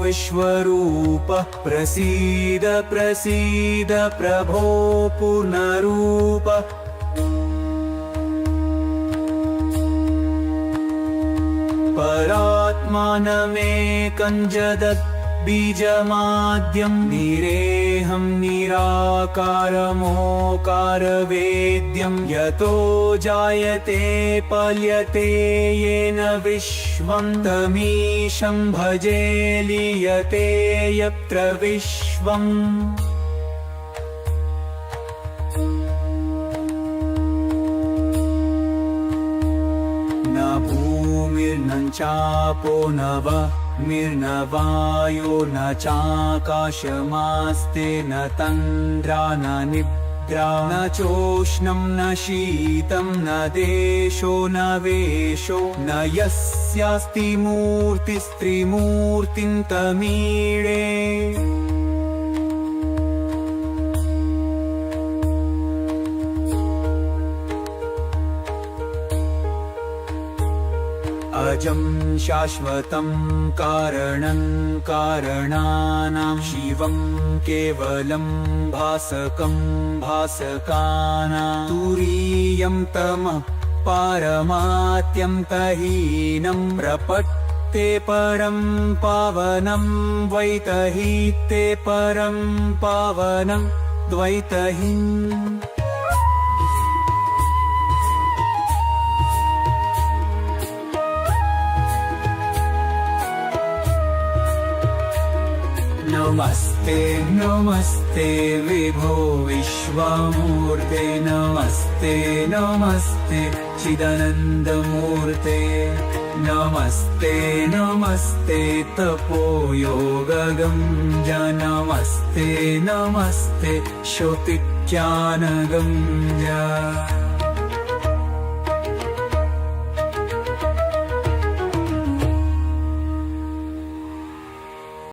विश्वरूपः प्रसीद प्रसीद प्रभो पूर्णरूप परात्मानमेकं जगत् बीजमाद्यं निरेहं निराकारमोकारवेद्यं यतो जायते पल्यते येन विश्वं तमीशं भजे लीयते यत्र विश्वम् न भूमिर्न चापो न निर्नवायो न चाकाशमास्ते न तन्द्रा न निद्रा न चोष्णं न शीतं न देशो न वेशो न यस्यास्ति मूर्तिस्त्रिमूर्तिं तमीडे अजं शाश्वतं कारणं कारणानां शिवं केवलं भासकं भासकानां तुरीयं तमः पारमात्यं तहीनं प्रपत्ते परं पावनं द्वैतहीते परं पावनं द्वैतहीम् नमस्ते नमस्ते विभो विश्वमूर्ते नमस्ते नमस्ते चिदानन्दमूर्ते नमस्ते नमस्ते तपोयोगगम्य नमस्ते नमस्ते श्रुतिज्ञानगम्य